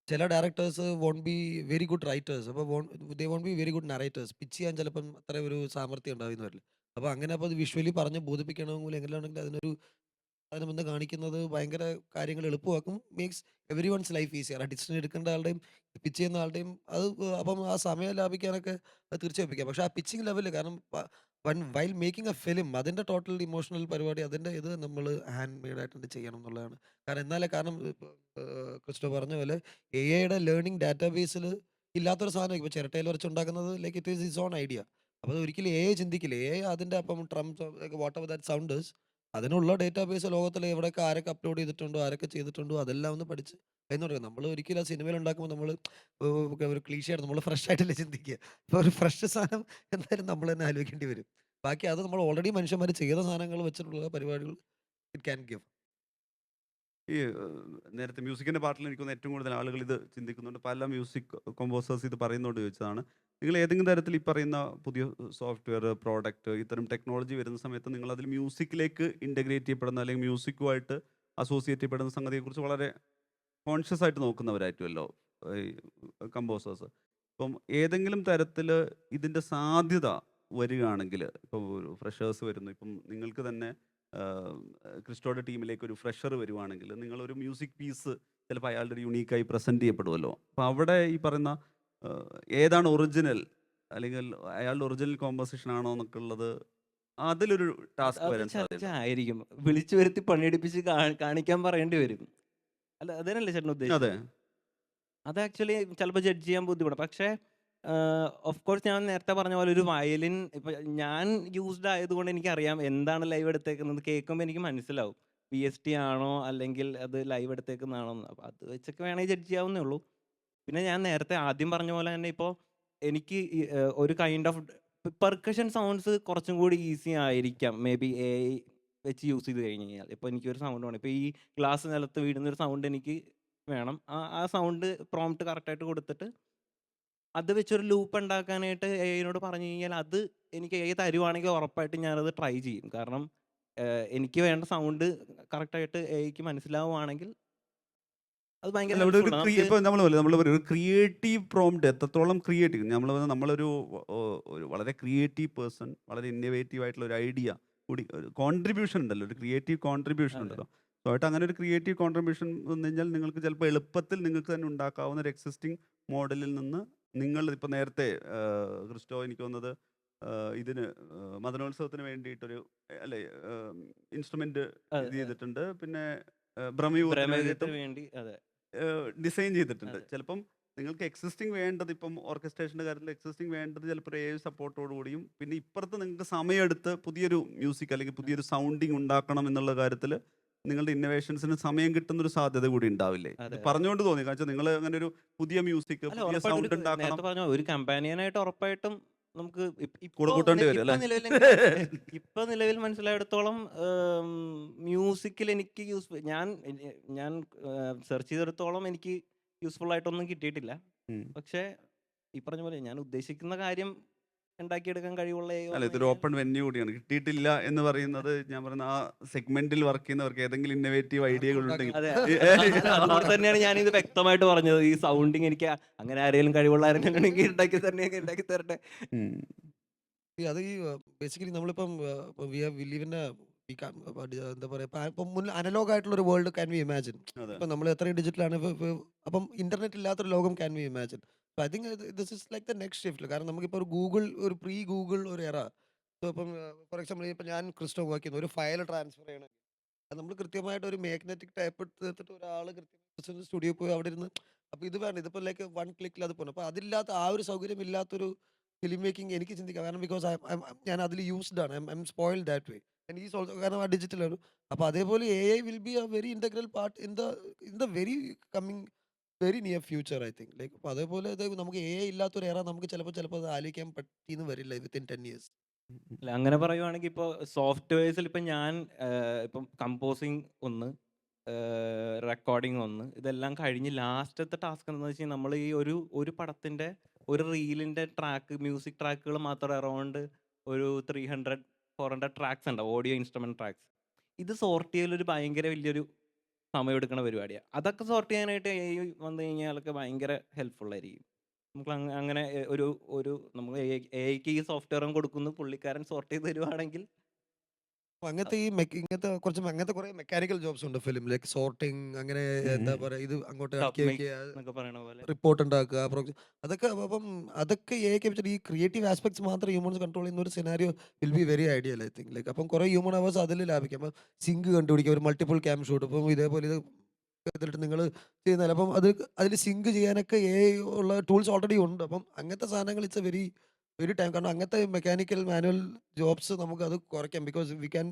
ചില directors won't be very good writers. അപ്പോൾ they won't be very good narrators. Pitch ചെയ്യാൻ ചിലപ്പം അത്ര ഒരു സാമർത്ഥ്യം ഉണ്ടാവുമെന്ന് വരില്ല. അപ്പോൾ അങ്ങനെ അപ്പോൾ അത് വിഷ്വലി പറഞ്ഞ് ബോധിപ്പിക്കണമെങ്കിൽ എങ്ങനെയാണെങ്കിൽ അതിന് മുന്നേ കാണിക്കുന്നത് ഭയങ്കര കാര്യങ്ങൾ എളുപ്പമാക്കും. Makes every one's life easier. ആ ഡിസിഷൻ എടുക്കേണ്ട ആളുടെയും പിച്ച് ചെയ്യുന്ന ആളുടെയും അത് അപ്പം ആ സമയം ലാഭിക്കാനൊക്കെ അത് തീർച്ചയായും ഉപയോഗിക്കാം. പക്ഷേ ആ പിച്ചിങ് ലെവല് കാരണം വൈൽ മേക്കിംഗ് എ ഫിലിം അതിൻ്റെ ടോട്ടൽ ഇമോഷണൽ പരിപാടി അതിൻ്റെ ഇത് നമ്മൾ ഹാൻഡ് മെയ്ഡ് ആയിട്ട് ചെയ്യണം എന്നുള്ളതാണ്. കാരണം എന്നാലേ കാരണം ക്രിസ്റ്റോ പറഞ്ഞ പോലെ എഐയുടെ ലേണിംഗ് ഡാറ്റാബേസിൽ ഇല്ലാത്തൊരു സാധനം ഇപ്പോൾ ചിരട്ടയിൽ വരച്ചുണ്ടാക്കുന്നത് like it is is own idea. അപ്പോൾ അത് ഒരിക്കലും എഐ ചിന്തിക്കില്ല. എഐ അതിൻ്റെ അപ്പം ട്രംസ് വാട്ട് എവർ ദാറ്റ് സൗണ്ടേഴ്സ് അതിനുള്ള ഡേറ്റാബേസ് ലോകത്തിൽ എവിടെയൊക്കെ ആരൊക്കെ അപ്ലോഡ് ചെയ്തിട്ടുണ്ടോ ആരൊക്കെ ചെയ്തിട്ടുണ്ടോ അതെല്ലാം ഒന്ന് പഠിച്ച് എന്ന് പറയുന്നത് നമ്മൾ ഒരിക്കലും ആ സിനിമയിൽ ഉണ്ടാക്കുമ്പോൾ നമ്മൾ ഒരു ക്ലീശയാണ് നമ്മൾ ഫ്രഷ് ആയിട്ടല്ലേ ചിന്തിക്കുക. അപ്പോൾ ഒരു ഫ്രഷ് സാധനം എന്തായാലും നമ്മൾ തന്നെ ആലോചിക്കേണ്ടി വരും. ബാക്കി അത് നമ്മൾ ഓൾറെഡി മനുഷ്യന്മാർ ചെയ്ത സാധനങ്ങൾ വെച്ചിട്ടുള്ള പരിപാടികൾ ഇറ്റ് ക്യാൻ ഗിവ്. ഈ നേരത്തെ മ്യൂസിക്കിൻ്റെ പാർട്ടിൽ എനിക്ക് തോന്നുന്നു ഏറ്റവും കൂടുതൽ ആളുകൾ ഇത് ചിന്തിക്കുന്നുണ്ട്. പല മ്യൂസിക് കോമ്പോസേഴ്സ് ഇത് പറയുന്നതുകൊണ്ട് ചോദിച്ചതാണ്. നിങ്ങൾ ഏതെങ്കിലും തരത്തിൽ ഈ പറയുന്ന പുതിയ സോഫ്റ്റ്വെയർ പ്രോഡക്റ്റ് ഇത്തരം ടെക്നോളജി വരുന്ന സമയത്ത് നിങ്ങൾ അതിൽ മ്യൂസിക്കിലേക്ക് ഇൻ്റഗ്രേറ്റ് ചെയ്യപ്പെടുന്ന അല്ലെങ്കിൽ മ്യൂസിക്കുമായിട്ട് അസോസിയേറ്റ് ചെയ്യപ്പെടുന്ന സംഗതിയെക്കുറിച്ച് വളരെ കോൺഷ്യസ് ആയിട്ട് നോക്കുന്നവരായിട്ടുമല്ലോ ഈ കമ്പോസേഴ്സ്. ഇപ്പം ഏതെങ്കിലും തരത്തിൽ ഇതിൻ്റെ സാധ്യത വരികയാണെങ്കിൽ ഇപ്പോൾ ഒരു ഫ്രഷേഴ്സ് വരുന്നു, ഇപ്പം നിങ്ങൾക്ക് തന്നെ ക്രിസ്റ്റോയുടെ ടീമിലേക്ക് ഒരു ഫ്രഷർ വരുവാണെങ്കിൽ നിങ്ങളൊരു മ്യൂസിക് പീസ് ചിലപ്പോൾ അയാളുടെ ഒരു യുണീക്കായി പ്രസൻറ്റ് ചെയ്യപ്പെടുമല്ലോ. അപ്പോൾ അവിടെ ഈ പറയുന്ന ഏതാണ് ഒറിജിനൽ അല്ലെങ്കിൽ അയാളുടെ ഒറിജിനൽ കോമ്പോസിഷൻ ആണോ എന്നൊക്കെ ഉള്ളത് അതിലൊരു ടാസ്ക് അത് വരാൻ ചർച്ച സാധ്യത. ആയിരിക്കും. വിളിച്ചു വരുത്തി പണിയെടുപ്പിച്ച് കാണിക്കാൻ പറയേണ്ടി വരും. അല്ല അതിനല്ലേ ചേട്ടൻ ഉദ്ദേശിച്ചത്? അതെ. അത് ആക്ച്വലി ചിലപ്പോൾ ജഡ്ജ് ചെയ്യാൻ ബുദ്ധിമുട്ടാണ്. പക്ഷേ ഓഫ് കോഴ്സ് ഞാൻ നേരത്തെ പറഞ്ഞ പോലെ ഒരു വയലിൻ ഇപ്പം ഞാൻ യൂസ്ഡ് ആയതുകൊണ്ട് എനിക്കറിയാം എന്താണ് ലൈവ് എടുത്തേക്കുന്നത്. കേൾക്കുമ്പോൾ എനിക്ക് മനസ്സിലാവും VST ആണോ അല്ലെങ്കിൽ അത് ലൈവ് എടുത്തേക്കുന്നതാണോ എന്ന്. അപ്പോൾ അത് വെച്ചൊക്കെ വേണമെങ്കിൽ ജഡ്ജ് ചെയ്യാവുന്നേ ഉള്ളൂ. പിന്നെ ഞാൻ നേരത്തെ ആദ്യം പറഞ്ഞ പോലെ തന്നെ ഇപ്പോൾ എനിക്ക് ഒരു കൈൻഡ് ഓഫ് പെർക്കഷൻ സൗണ്ട്സ് കുറച്ചും കൂടി ഈസി ആയിരിക്കാം മേ ബി AI വെച്ച് യൂസ് ചെയ്ത് കഴിഞ്ഞ് കഴിഞ്ഞാൽ. ഇപ്പോൾ എനിക്കൊരു സൗണ്ട് വേണം, ഇപ്പോൾ ഈ ഗ്ലാസ് നിലത്ത് വീഴുന്നൊരു സൗണ്ട് എനിക്ക് വേണം. ആ സൗണ്ട് പ്രോംപ്റ്റ് കറക്റ്റായിട്ട് കൊടുത്തിട്ട് അത് വെച്ചൊരു ലൂപ്പ് ഉണ്ടാക്കാനായിട്ട് എഐനോട് പറഞ്ഞു കഴിഞ്ഞാൽ അത് എനിക്ക് AI തരുവാണെങ്കിൽ ഉറപ്പായിട്ടും ഞാനത് ട്രൈ ചെയ്യും. കാരണം എനിക്ക് വേണ്ട സൗണ്ട് കറക്റ്റായിട്ട് എഐക്ക് മനസ്സിലാവുകയാണെങ്കിൽ അത് ഭയങ്കര അല്ല, ഇവിടെ ഒരു ഹെൽപ്ഫുൾ ആണ്. നമുക്ക് ഇപ്പം നമ്മൾ ഒരു ക്രിയേറ്റീവ് പ്രോംപ്റ്റ് എത്രത്തോളം ക്രിയേറ്റീവ് നമ്മളൊരു ഒരു വളരെ ക്രിയേറ്റീവ് പേഴ്സൺ, വളരെ ഇന്നോവേറ്റീവ് ആയിട്ടുള്ള ഒരു ഐഡിയ കൂടി കോൺട്രിബ്യൂഷൻ ഉണ്ടല്ലോ, ഒരു ക്രിയേറ്റീവ് കോൺട്രിബ്യൂഷൻ അതെ. ഉണ്ടല്ലോ. സോ ആയിട്ട് അങ്ങനെ ഒരു ക്രിയേറ്റീവ് കോൺട്രിബ്യൂഷൻ വന്നു കഴിഞ്ഞാൽ നിങ്ങൾക്ക് ചിലപ്പോൾ എളുപ്പത്തിൽ നിങ്ങൾക്ക് തന്നെ ഉണ്ടാക്കാവുന്ന ഒരു എക്സിസ്റ്റിംഗ് മോഡലിൽ നിന്ന് നിങ്ങൾ ഇപ്പോൾ നേരത്തെ ക്രിസ്റ്റോ എനിക്ക് തോന്നുന്നത് ഇതിന് മദനോത്സവത്തിന് വേണ്ടിയിട്ടൊരു അല്ലേ ഇൻസ്ട്രുമെന്റ് അതെ, ഇത് അതെ. ചെയ്തിട്ടുണ്ട്. പിന്നെ ബ്രഹ്മയുഗത്തിന് പ്രമേയത്തിന് വേണ്ടിയിട്ടും വേണ്ടി അതെ ഡിസൈൻ ചെയ്തിട്ടുണ്ട്. അതെ ചിലപ്പം നിങ്ങൾക്ക് എക്സിസ്റ്റിംഗ് വേണ്ടത് ഇപ്പം ഓർക്കസ്ട്രേഷൻ്റെ കാര്യത്തിൽ എക്സിസ്റ്റിംഗ് വേണ്ടത് ചിലപ്പോൾ AI സപ്പോർട്ടോട് കൂടിയും പിന്നെ ഇപ്പുറത്ത് നിങ്ങൾക്ക് സമയമെടുത്ത് പുതിയൊരു മ്യൂസിക് അല്ലെങ്കിൽ പുതിയൊരു സൗണ്ടിങ് ഉണ്ടാക്കണം എന്നുള്ള കാര്യത്തിൽ നിങ്ങളുടെ ഇന്നോവേഷൻസിന് സമയം കിട്ടുന്നൊരു സാധ്യത കൂടി ഉണ്ടാവില്ലേ? ഇത് അതെ അതെ. പറഞ്ഞുകൊണ്ട് തോന്നി കാരണം നിങ്ങൾ അങ്ങനെ ഒരു പുതിയ മ്യൂസിക് അല്ല പുതിയ ഉറപ്പായിട്ടും സൗണ്ട് ഉണ്ടാക്കണം നേരത്തെ പറഞ്ഞ ഒരു കമ്പാനിയനായിട്ട് ഉറപ്പായിട്ടും നമുക്ക് കൂടെ കൂട്ടേണ്ടി വരും അല്ലേ? ഇപ്പൊ നിലവിൽ മനസ്സിലായിടത്തോളം മ്യൂസിക്കിൽ എനിക്ക് ഞാൻ സെർച്ച് ചെയ്തെടുത്തോളം എനിക്ക് യൂസ്ഫുൾ ആയിട്ടൊന്നും കിട്ടിയിട്ടില്ല. ഉം. പക്ഷേ ഈ പറഞ്ഞ പോലെ ഞാൻ ഉദ്ദേശിക്കുന്ന കാര്യം ഉണ്ടാക്കിയെടുക്കാൻ കഴിവുള്ള AI അല്ല, വന്നു ഇതൊരു കഴിഞ്ഞാൽ ഓപ്പൺ വെന്യൂ കൂടിയാണ്. കിട്ടിയിട്ടില്ല എന്ന് പറയുന്നത് ഞാൻ പറയുന്ന ആ സെഗ്മെന്റിൽ വർക്ക് ചെയ്യുന്നവർക്ക് ഏതെങ്കിലും ഇന്നോവേറ്റീവ് ഐഡിയകൾ ഉണ്ടെങ്കിൽ അതെ അതുകൊണ്ട് തന്നെയാണ് ഞാൻ ഇത് വ്യക്തമായിട്ട് പറഞ്ഞത്. ഈ സൗണ്ടിങ് എനിക്ക് അങ്ങനെ ആരെങ്കിലും കഴിവുള്ള ആരെങ്കിലും ഉണ്ടെങ്കിൽ ഉണ്ടാക്കി തരട്ടെ. ഉം. അത് ഈ ബേസിക്കലി നമ്മളിപ്പം വി ലിവ് ഇൻ എന്താ പറയുക ഇപ്പം മുന്നിൽ അനലോഗ് ആയിട്ടുള്ള ഒരു വേൾഡ് ക്യാൻ വി ഇമാജിൻ. അതെ. ഇപ്പം നമ്മൾ എത്രയും ഡിജിറ്റലാണ് അപ്പം ഇന്റർനെറ്റ് ഇല്ലാത്തൊരു ലോകം can we imagine. I think this is like the next shift. കാരണം നമുക്കിപ്പോൾ ഒരു ഗൂഗിൾ ഒരു പ്രീ ഗൂഗിൾ ഒരു എറ. ഇപ്പം ഫോർ എക്സാമ്പിൾ ഇപ്പം ഞാൻ ക്രിസ്റ്റോ വർക്ക് ചെയ്യുന്നു ഒരു ഫയൽ ട്രാൻസ്ഫർ ചെയ്യണം. അത് നമ്മൾ കൃത്യമായിട്ട് ഒരു മാഗ്നറ്റിക് ടൈപ്പ് എടുത്തിട്ട് ഒരാൾ കൃത്യമായിട്ട് സ്റ്റുഡിയോ പോയി അവിടെ ഇരുന്ന് അപ്പോൾ ഇത് വേണ്ട ഇതിപ്പോൾ ലൈക്ക് വൺ ക്ലിക്കിൽ അത് പോകണം. അപ്പോൾ അതില്ലാത്ത ആ ഒരു സൗകര്യം ഇല്ലാത്തൊരു ഫിലിം മേക്കിംഗ് എനിക്ക് ചിന്തിക്കാം. കാരണം ബിക്കോസ് ഞാൻ അതിൽ യൂസ്ഡ് ആണ്. I M spoiled that way. And is also കാരണം ആ ഡിജിറ്റൽ ആണ്. അപ്പോൾ അതേപോലെ A will be A very integral part in the very coming very near future I think. Like അപ്പോൾ അതേപോലെ ഇത് നമുക്ക് ഇല്ലാത്തൊരു എറ നമുക്ക് ചിലപ്പോൾ അത് ആലോചിക്കാൻ പറ്റിയെന്ന് വരില്ല വിത്തിൻ 10 years. അല്ല, അങ്ങനെ പറയുവാണെങ്കിൽ ഇപ്പോൾ സോഫ്റ്റ്വെയർസിൽ ഇപ്പം ഞാൻ ഇപ്പം കമ്പോസിങ് ഒന്ന്, റെക്കോർഡിംഗ് ഒന്ന്, ഇതെല്ലാം കഴിഞ്ഞ് ലാസ്റ്റത്തെ ടാസ്ക് എന്താണെന്ന് വെച്ച് കഴിഞ്ഞാൽ നമ്മൾ ഈ ഒരു പടത്തിൻ്റെ ഒരു റീലിൻ്റെ ട്രാക്ക് മ്യൂസിക് ട്രാക്കുകൾ മാത്രം അറൗണ്ട് ഒരു 300-400 ട്രാക്സ് ഉണ്ടാവും, ഓഡിയോ ഇൻസ്ട്രുമെൻറ്റ് ട്രാക്സ്. ഇത് സോർട്ട് ചെയ്യലൊരു ഭയങ്കര വലിയൊരു സമയമെടുക്കുന്ന പരിപാടിയാണ്. അതൊക്കെ സോർട്ട് ചെയ്യാനായിട്ട് AI വന്നു കഴിഞ്ഞാലൊക്കെ ഭയങ്കര ഹെൽപ്ഫുൾ ആയിരിക്കും. നമുക്ക് അങ്ങനെ ഒരു നമുക്ക് AIക്ക് ഈ സോഫ്റ്റ്വെയറും കൊടുക്കുന്നു, പുള്ളിക്കാരൻ സോർട്ട് ചെയ്ത് തരുവാണെങ്കിൽ അപ്പൊ അങ്ങനത്തെ അങ്ങനത്തെ കുറെ മെക്കാനിക്കൽ ജോബ്സ് ഉണ്ട് ഫിലിം ലൈക്ക് സോർട്ടിങ് അങ്ങനെ എന്താ പറയാ ഇത് അങ്ങോട്ട് ഡബ് ഇറക്കി മിക്സ് വെക്കുക എന്നൊക്കെ പറയണ പോലെ. റിപ്പോർട്ട് ഉണ്ടാക്കുക അതൊക്കെ അപ്പം അതൊക്കെ ഈ ക്രിയേറ്റീവ് ആസ്പെക്ട്സ് മാത്രം ഹ്യൂമൻസ് കൺട്രോൾ ചെയ്യുന്ന ഒരു scenario will be very ideal I think. Like അപ്പം കുറെ ഹ്യൂമൻ അവേഴ്സ് അതിൽ ലാഭിക്കാം. അപ്പം സിങ്ക് കണ്ടുപിടിക്കുക ഒരു മൾട്ടിപ്പിൾ ക്യാം ഷൂട്ട് ഇപ്പം ഇതേപോലെ ഇത് ഇതിലിട്ട് നിങ്ങൾ ചെയ്യുന്നില്ല അപ്പം അതിൽ സിങ്ക് ചെയ്യാനൊക്കെ ഉള്ള ടൂൾസ് ഓൾറെഡി ഉണ്ട്. അപ്പം അങ്ങനത്തെ സാധനങ്ങൾ it's a very very time കാരണം അങ്ങനത്തെ മെക്കാനിക്കൽ മാനുവൽ ജോബ്സ് നമുക്ക് അത് കുറയ്ക്കാം because we can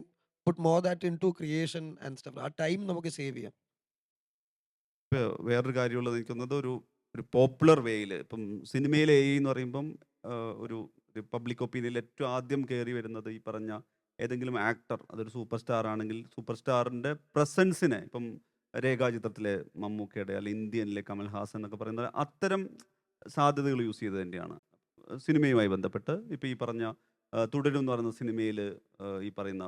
put more that into creation and stuff. ആ ടൈം നമുക്ക് സേവ് ചെയ്യാം. ഇപ്പൊ വേറൊരു കാര്യമുള്ളത് എനിക്ക് തോന്നുന്നത് ഒരു ഒരു പോപ്പുലർ വേയിൽ ഇപ്പം സിനിമയിലെ AI എന്ന് പറയുമ്പം ഒരു ഒരു പബ്ലിക് ഒപ്പീനിയനിൽ ഏറ്റവും ആദ്യം കയറി വരുന്നത് ഈ പറഞ്ഞ ഏതെങ്കിലും ആക്ടർ, അതൊരു സൂപ്പർ സ്റ്റാർ ആണെങ്കിൽ സൂപ്പർ സ്റ്റാറിൻ്റെ പ്രസൻസിനെ ഇപ്പം രേഖാചിത്രത്തിലെ മമ്മൂക്കയുടെ അല്ലെങ്കിൽ ഇന്ത്യനിലെ കമൽഹാസൻ എന്നൊക്കെ പറയുന്നത് അത്തരം സാധ്യതകൾ യൂസ് ചെയ്ത് തന്നെയാണ് സിനിമയുമായി ബന്ധപ്പെട്ട്. ഇപ്പം ഈ പറഞ്ഞ തുടരും എന്ന് പറയുന്ന സിനിമയിൽ ഈ പറയുന്ന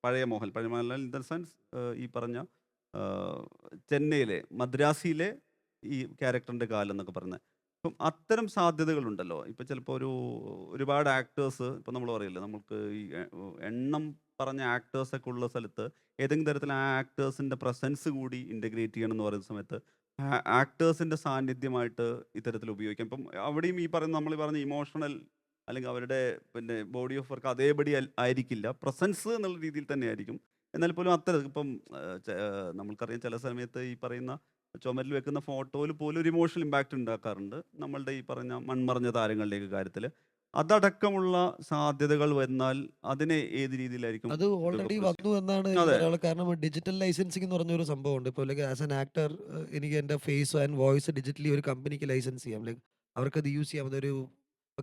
പഴയ മോഹൻലാൽ ഇൻ ദ സെൻസ് ഈ പറഞ്ഞ ചെന്നൈയിലെ മദ്രാസിയിലെ ഈ ക്യാരക്ടറിൻ്റെ കാലം എന്നൊക്കെ പറയുന്നത്. ഇപ്പം അത്തരം സാധ്യതകളുണ്ടല്ലോ. ഇപ്പം ചിലപ്പോൾ ഒരുപാട് ആക്ടേഴ്സ് ഇപ്പം നമ്മൾ പറയില്ലേ നമുക്ക് ഈ എണ്ണം പറഞ്ഞ ആക്ടേഴ്സൊക്കെ ഉള്ള സ്ഥലത്ത് ഏതെങ്കിലും തരത്തിൽ ആ ആക്ടേഴ്സിൻ്റെ പ്രസൻസ് കൂടി ഇൻ്റഗ്രേറ്റ് ചെയ്യണം എന്ന് പറയുന്ന സമയത്ത് ആക്ടേഴ്സിൻ്റെ സാന്നിധ്യമായിട്ട് ഇത്തരത്തിൽ ഉപയോഗിക്കാം. ഇപ്പം അവിടെയും ഈ പറയുന്ന നമ്മൾ പറഞ്ഞ ഇമോഷണൽ അല്ലെങ്കിൽ അവരുടെ പിന്നെ ബോഡി ഓഫ് വർക്ക് അതേപടി ആയിരിക്കില്ല, പ്രസൻസ് എന്നുള്ള രീതിയിൽ തന്നെ ആയിരിക്കും. എന്നാൽ പോലും അത്തരം ഇപ്പം നമ്മൾക്കറിയാം ചില സമയത്ത് ഈ പറയുന്ന ചുമരിൽ വെക്കുന്ന ഫോട്ടോയിൽ പോലും ഒരു ഇമോഷണൽ ഇമ്പാക്റ്റ് ഉണ്ടാക്കാറുണ്ട് നമ്മളുടെ ഈ പറഞ്ഞ മൺമറഞ്ഞ താരങ്ങളുടെയൊക്കെ കാര്യത്തിൽ. അതടക്കമുള്ള സാധ്യതകൾ വന്നാൽ അതിനെ ഏത് രീതിയിലായിരിക്കും അത് ഓൾറെഡി ഉപയോഗപ്പെടുത്തുക? വന്നു എന്നാണ് അതെ. പറയാനുള്ളത്. കാരണം ഡിജിറ്റൽ ലൈസൻസിങ് എന്ന് പറഞ്ഞൊരു സംഭവമുണ്ട്. ഇപ്പോൾ ലൈക്ക് ആസ് എൻ ആക്ടർ എനിക്ക് എൻ്റെ ഫേസ് ആൻഡ് വോയിസ് ഡിജിറ്റലി ഒരു കമ്പനിക്ക് ലൈസൻസ് ചെയ്യാം. ലൈക്ക് അവർക്കത് യൂസ് ചെയ്യാം. അതൊരു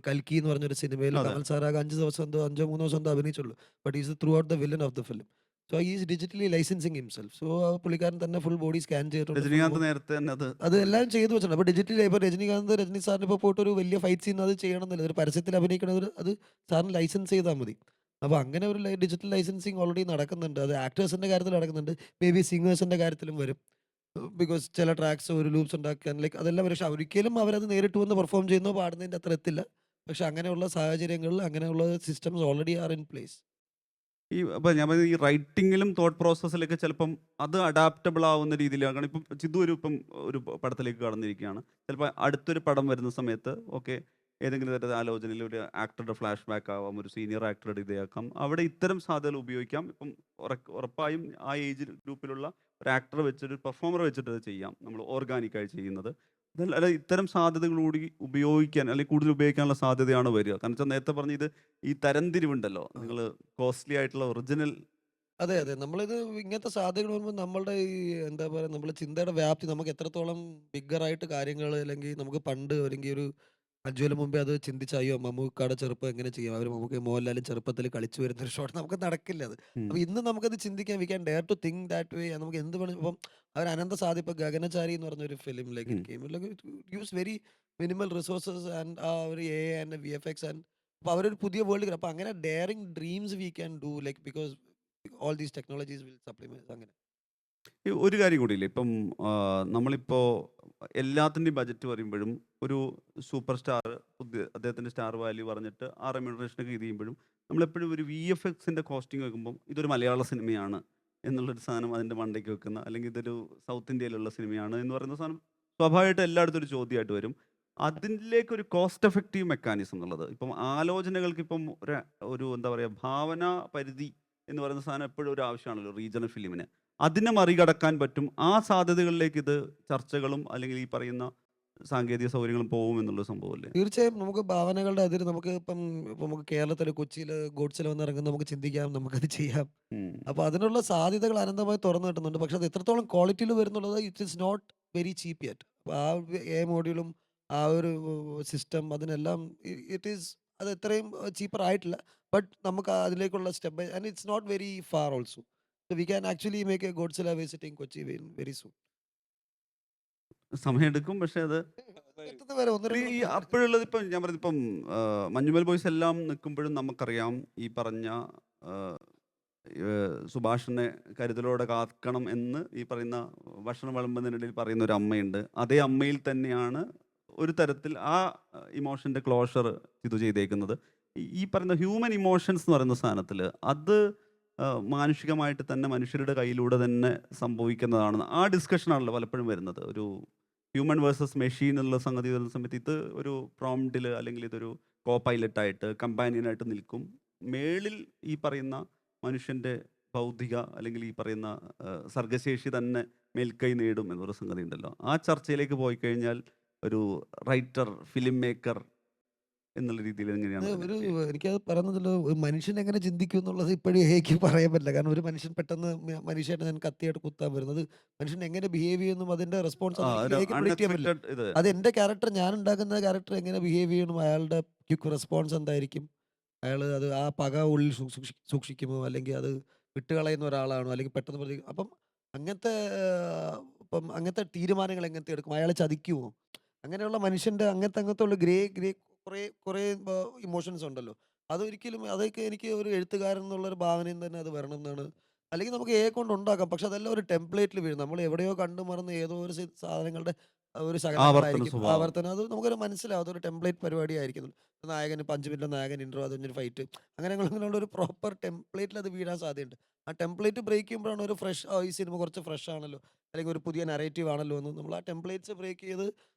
കൽക്കി എന്ന് പറഞ്ഞൊരു സിനിമയിൽ അതെ. കമൽ സാറാകെ 5 ദിവസം എന്തോ 5-3 ദിവസം എന്തോ അഭിനയിച്ചുള്ളൂ. But is throughout the villain of the film. So is digitally licensing himself. So പുള്ളിക്കാരൻ തന്നെ ഫുൾ ബോഡി സ്കാൻ ചെയ്തിട്ടുണ്ട്. രജനീകാന്ത് നേരത്തെ തന്നെ അത് അത് എല്ലാം ചെയ്തു വെച്ചിട്ടുണ്ട്. അപ്പോൾ ഡിജിറ്റലി ഇപ്പോൾ രജനി സാറിന് ഇപ്പോൾ പോയിട്ട് ഒരു വലിയ ഫൈറ്റ് സീൻ അത് ചെയ്യണമെന്നില്ല. ഒരു പരസ്യത്തിൽ അഭിനയിക്കണത് അത് സാറിന് ലൈസൻസ് ചെയ്താൽ മതി. അപ്പോൾ അങ്ങനെ ഒരു ഡിജിറ്റൽ ലൈസൻസിങ് ഓൾറെഡി നടക്കുന്നുണ്ട്. അത് ആക്ടേഴ്സിൻ്റെ കാര്യത്തിൽ നടക്കുന്നുണ്ട്. മേ ബി സിംഗേഴ്സിൻ്റെ കാര്യത്തിലും വരും. ബിക്കോസ് ചില ട്രാക്സ് ഒരു ലൂപ്സ് ഉണ്ടാക്കാൻ ലൈക്ക് അതെല്ലാം വരും. പക്ഷെ ഒരിക്കലും അവരത് നേരിട്ട് വന്ന് പെർഫോം ചെയ്യുന്നോ പാടുന്നതിൻ്റെ അത്ര എത്തില്ല. പക്ഷെ അങ്ങനെയുള്ള സാഹചര്യങ്ങളിൽ അങ്ങനെയുള്ള systems already are in place. ഈ അപ്പം ഞാൻ പറഞ്ഞത് ഈ റൈറ്റിങ്ങിലും തോട്ട് പ്രോസസ്സിലൊക്കെ ചിലപ്പം അത് അഡാപ്റ്റബിൾ ആവുന്ന രീതിയിലാണ്. കാരണം ഇപ്പം ചിതു ഇപ്പം ഒരു പടത്തിലേക്ക് കടന്നിരിക്കുകയാണ്. ചിലപ്പോൾ അടുത്തൊരു പടം വരുന്ന സമയത്ത് ഓക്കെ ഏതെങ്കിലും തരത്തിൽ ആലോചനയിൽ ഒരു ആക്ടറുടെ ഫ്ലാഷ് ബാക്ക് ആവാം, ഒരു സീനിയർ ആക്ടറുടെ ഇതാക്കാം. അവിടെ ഇത്തരം സാധ്യതകൾ ഉപയോഗിക്കാം. ഇപ്പം ഉറപ്പായും ആ ഏജ് ഗ്രൂപ്പിലുള്ള ഒരു ആക്ടറെ വെച്ചിട്ട് ഒരു പെർഫോമറെ വെച്ചിട്ട് അത് ചെയ്യാം, നമ്മൾ ഓർഗാനിക്കായി ചെയ്യുന്നത്. അതല്ല ഇത്തരം സാധ്യതകൾ കൂടി ഉപയോഗിക്കാൻ അല്ലെങ്കിൽ കൂടുതൽ ഉപയോഗിക്കാനുള്ള സാധ്യതയാണ് വരിക. കാരണം വെച്ചാൽ നേരത്തെ പറഞ്ഞ ഇത് ഈ തരംതിരിവുണ്ടല്ലോ, നിങ്ങൾ കോസ്റ്റ്ലി ആയിട്ടുള്ള ഒറിജിനൽ അതെ, അതെ. നമ്മളിത് ഇങ്ങനത്തെ സാധ്യതകൾ വരുമ്പോൾ നമ്മളുടെ ഈ എന്താ പറയുക നമ്മുടെ ചിന്തയുടെ വ്യാപ്തി നമുക്ക് എത്രത്തോളം ബിഗ്ഗറായിട്ട് കാര്യങ്ങൾ അല്ലെങ്കിൽ നമുക്ക് പണ്ട് അല്ലെങ്കിൽ ഒരു 5 കൊല്ലം മുമ്പേ അത് ചിന്തിച്ച അയ്യോ മമ്മൂക്കാടെ ചെറുപ്പം എങ്ങനെ ചെയ്യും അവർ നമുക്ക് മോഹൻലാലും ചെറുപ്പത്തിൽ കളിച്ചു വരുന്ന ഒരു ഷോട്ട് നമുക്ക് നടക്കില്ല അത്. അപ്പോൾ ഇന്ന് നമുക്കത് ചിന്തിക്കാൻ we can dare to think that way. നമുക്ക് എന്ത് വേണം ഇപ്പം അവർ അനന്ത സാധ്യ ഇപ്പം ഗഗനചാരി എന്ന് പറഞ്ഞൊരു film like use very minimal resources and ആ ഒരു ആൻഡ് VFX ആൻഡ് അപ്പോൾ അവരൊരു പുതിയ വേൾഡ് അപ്പോൾ അങ്ങനെ daring dreams we can do like because all these technologies will supplement അങ്ങനെ. ഈ ഒരു കാര്യം കൂടിയില്ലേ ഇപ്പം നമ്മളിപ്പോ എല്ലാത്തിൻ്റെയും ബജറ്റ് പറയുമ്പോഴും ഒരു സൂപ്പർ സ്റ്റാർ പുതിയ അദ്ദേഹത്തിൻ്റെ സ്റ്റാർ വാല്യൂ പറഞ്ഞിട്ട് ആ റെമ്യൂണറേഷനൊക്കെ ഇത് ചെയ്യുമ്പോഴും നമ്മളെപ്പോഴും ഒരു VFXൻ്റെ കോസ്റ്റിംഗ് വെക്കുമ്പോൾ ഇതൊരു മലയാള സിനിമയാണ് എന്നുള്ളൊരു സാധനം അതിൻ്റെ മണ്ടയ്ക്ക് വെക്കുന്ന, അല്ലെങ്കിൽ ഇതൊരു സൗത്ത് ഇന്ത്യയിലുള്ള സിനിമയാണ് എന്ന് പറയുന്ന സാധനം സ്വാഭാവികമായിട്ട് എല്ലായിടത്തും ഒരു ചോദ്യമായിട്ട് വരും. അതിലേക്ക് ഒരു കോസ്റ്റ് എഫക്റ്റീവ് മെക്കാനിസം എന്നുള്ളത് ഇപ്പം ആലോചനകൾക്ക് ഇപ്പം ഒരു എന്താ പറയുക ഭാവന പരിധി എന്ന് പറയുന്ന സാധനം എപ്പോഴും ഒരു ആവശ്യമാണല്ലോ റീജിയണൽ ഫിലിമിന്. അതിനെ മറികടക്കാൻ പറ്റും. ആ സാധ്യതകളിലേക്ക് ഇത് ചർച്ചകളും അല്ലെങ്കിൽ ഈ പറയുന്ന സാങ്കേതിക സൗകര്യങ്ങളും പോകും എന്നുള്ള സംഭവമല്ലേ? തീർച്ചയായും നമുക്ക് ഭാവനകളുടെ അതിര് നമുക്ക് ഇപ്പം നമുക്ക് കേരളത്തിൽ കൊച്ചിയിൽ ഗോഡ്സിൽ വന്നിറങ്ങും, നമുക്ക് ചിന്തിക്കാം, നമുക്കത് ചെയ്യാം. ഉം. അപ്പോൾ അതിനുള്ള സാധ്യതകൾ അനന്തമായി തുറന്നു കിട്ടുന്നുണ്ട്. പക്ഷെ അത് എത്രത്തോളം ക്വാളിറ്റിയിൽ വരുന്നുള്ളത് it is not very cheap yet. അപ്പോൾ ആ മോഡ്യൂളും ആ ഒരു സിസ്റ്റം അതിനെല്ലാം ഇറ്റ് ഈസ് അത് എത്രയും ചീപ്പർ ആയിട്ടില്ല. ബട്ട് നമുക്ക് അതിലേക്കുള്ള step by and it's not very far also. So we can actually make a Godzilla visiting Kochi very soon. സമയമെടുക്കും, പക്ഷെ അത് എത്തുന്നത് വരെ ഒന്ന് ഈ രണ്ട് വർഷം. അപ്പോഴുള്ളത് ഇപ്പം ഞാൻ പറയുന്നത് ഇപ്പം മഞ്ഞുമൽ ബോയ്സ് എല്ലാം നിൽക്കുമ്പോഴും നമുക്കറിയാം ഈ പറഞ്ഞ സുഭാഷിനെ കരുതലോടെ കാക്കണം എന്ന് ഈ പറയുന്ന ഭക്ഷണം വിളമ്പുന്നതിനിടയിൽ പറയുന്ന ഒരു അമ്മയുണ്ട്. അതേ അമ്മയിൽ തന്നെയാണ് ഒരു തരത്തിൽ ആ ഇമോഷൻ്റെ ക്ലോഷർ ഇത് ചെയ്തേക്കുന്നത്. ഈ പറയുന്ന ഹ്യൂമൻ ഇമോഷൻസ് എന്ന് പറയുന്ന സാധനത്തിൽ അത് മാനുഷികമായിട്ട് തന്നെ മനുഷ്യരുടെ കയ്യിലൂടെ തന്നെ സംഭവിക്കുന്നതാണെന്ന് ആ ഡിസ്കഷനാണല്ലോ പലപ്പോഴും വരുന്നത്. ഒരു ഹ്യൂമൻ വേഴ്സസ് മെഷീൻ എന്നുള്ള സംഗതി വരുന്ന സമയത്ത് ഇത് ഒരു പ്രോംപ്റ്റിൽ അല്ലെങ്കിൽ ഇതൊരു കോ പൈലറ്റായിട്ട് കമ്പാനിയനായിട്ട് നിൽക്കും. മേളിൽ ഈ പറയുന്ന മനുഷ്യൻ്റെ ബൗദ്ധിക അല്ലെങ്കിൽ ഈ പറയുന്ന സർഗശേഷി തന്നെ മേൽക്കൈ നേടും എന്നൊരു സംഗതി ഉണ്ടല്ലോ. ആ ചർച്ചയിലേക്ക് പോയി കഴിഞ്ഞാൽ ഒരു റൈറ്റർ, ഫിലിം മേക്കർ എന്നുള്ള രീതിയിൽ എങ്ങനെയാണ് ഒരു അതിനെ ചെയ്യുക? എനിക്കത് പറയുന്നതിൽ ഒരു മനുഷ്യൻ എങ്ങനെ ചിന്തിക്കും എന്നുള്ളത് ഇപ്പോഴും എനിക്ക് പറയാൻ പറ്റില്ല. കാരണം ഒരു മനുഷ്യൻ പെട്ടെന്ന് മനുഷ്യനെ ഞാൻ കത്തിയായിട്ട് കുത്താൻ വരുന്നത് മനുഷ്യൻ എങ്ങനെ ബിഹേവ് ചെയ്യുന്നു അതിന്റെ റെസ്പോൺസ് ആ ഒരു എനിക്ക് പ്രിഡിക്റ്റ് ചെയ്യാൻ പറ്റില്ല. അൺഎക്സ്പെക്റ്റഡ് ഇത് അത് എൻ്റെ ക്യാരക്ടർ, ഞാൻ ഉണ്ടാക്കുന്ന ക്യാരക്ടർ എങ്ങനെ ബിഹേവ് ചെയ്യണം, അയാളുടെ ക്വിക്ക് റെസ്പോൺസ് എന്തായിരിക്കും, അയാൾ അത് ആ പക ഉള്ളിൽ സൂക്ഷിക്കുമോ, അല്ലെങ്കിൽ അത് വിട്ടുകളയുന്ന ഒരാളാണോ, അല്ലെങ്കിൽ പെട്ടെന്ന് അപ്പം അങ്ങനത്തെ അങ്ങനത്തെ തീരുമാനങ്ങൾ എങ്ങനത്തെ എടുക്കും, അയാളെ ചതിക്കുമോ, അങ്ങനെയുള്ള മനുഷ്യൻ്റെ അങ്ങനത്തെ ഉള്ള ഗ്രേ ഗ്രേ കുറേ കുറേ ഇമോഷൻസ് ഉണ്ടല്ലോ. അതൊരിക്കലും അതൊക്കെ എനിക്ക് ഒരു എഴുത്തുകാരൻ എന്നുള്ളൊരു ഭാവനയും തന്നെ അത് വരണം എന്നാണ്. അല്ലെങ്കിൽ നമുക്ക് കൊണ്ട് ഉണ്ടാക്കാം, പക്ഷെ അതെല്ലാം ഒരു ടെംപ്ലേറ്റിൽ വീഴും. നമ്മൾ എവിടെയോ കണ്ടു മറന്ന് ഏതോ ഒരു സാധനങ്ങളുടെ ഒരു ആവർത്തന ശകലങ്ങളായിരിക്കും സ്വഭാവം. ആവർത്തനം. അത് നമുക്കൊരു മനസ്സിലാവും അതൊരു ടെംപ്ലേറ്റ് പരിപാടിയായിരിക്കും. നായകന് 5 മിനിറ്റ് നായകൻ ഇൻട്രോ, അതൊരു ഫൈറ്റ്, അങ്ങനെയുള്ള ഒരു പ്രോപ്പർ ടെംപ്ലേറ്റിൽ അത് വീഴാൻ സാധ്യതയുണ്ട്. ആ ടെംപ്ലേറ്റ് ബ്രേക്ക് ചെയ്യുമ്പോഴാണ് ഒരു ഫ്രഷ് ഈ സിനിമ കുറച്ച് ഫ്രഷ് ആണല്ലോ, അല്ലെങ്കിൽ ഒരു പുതിയ നറേറ്റീവ് ആണല്ലോ എന്ന് നമ്മൾ ആ ടെംപ്ലേറ്റ്സ് ബ്രേക്ക് ചെയ്ത്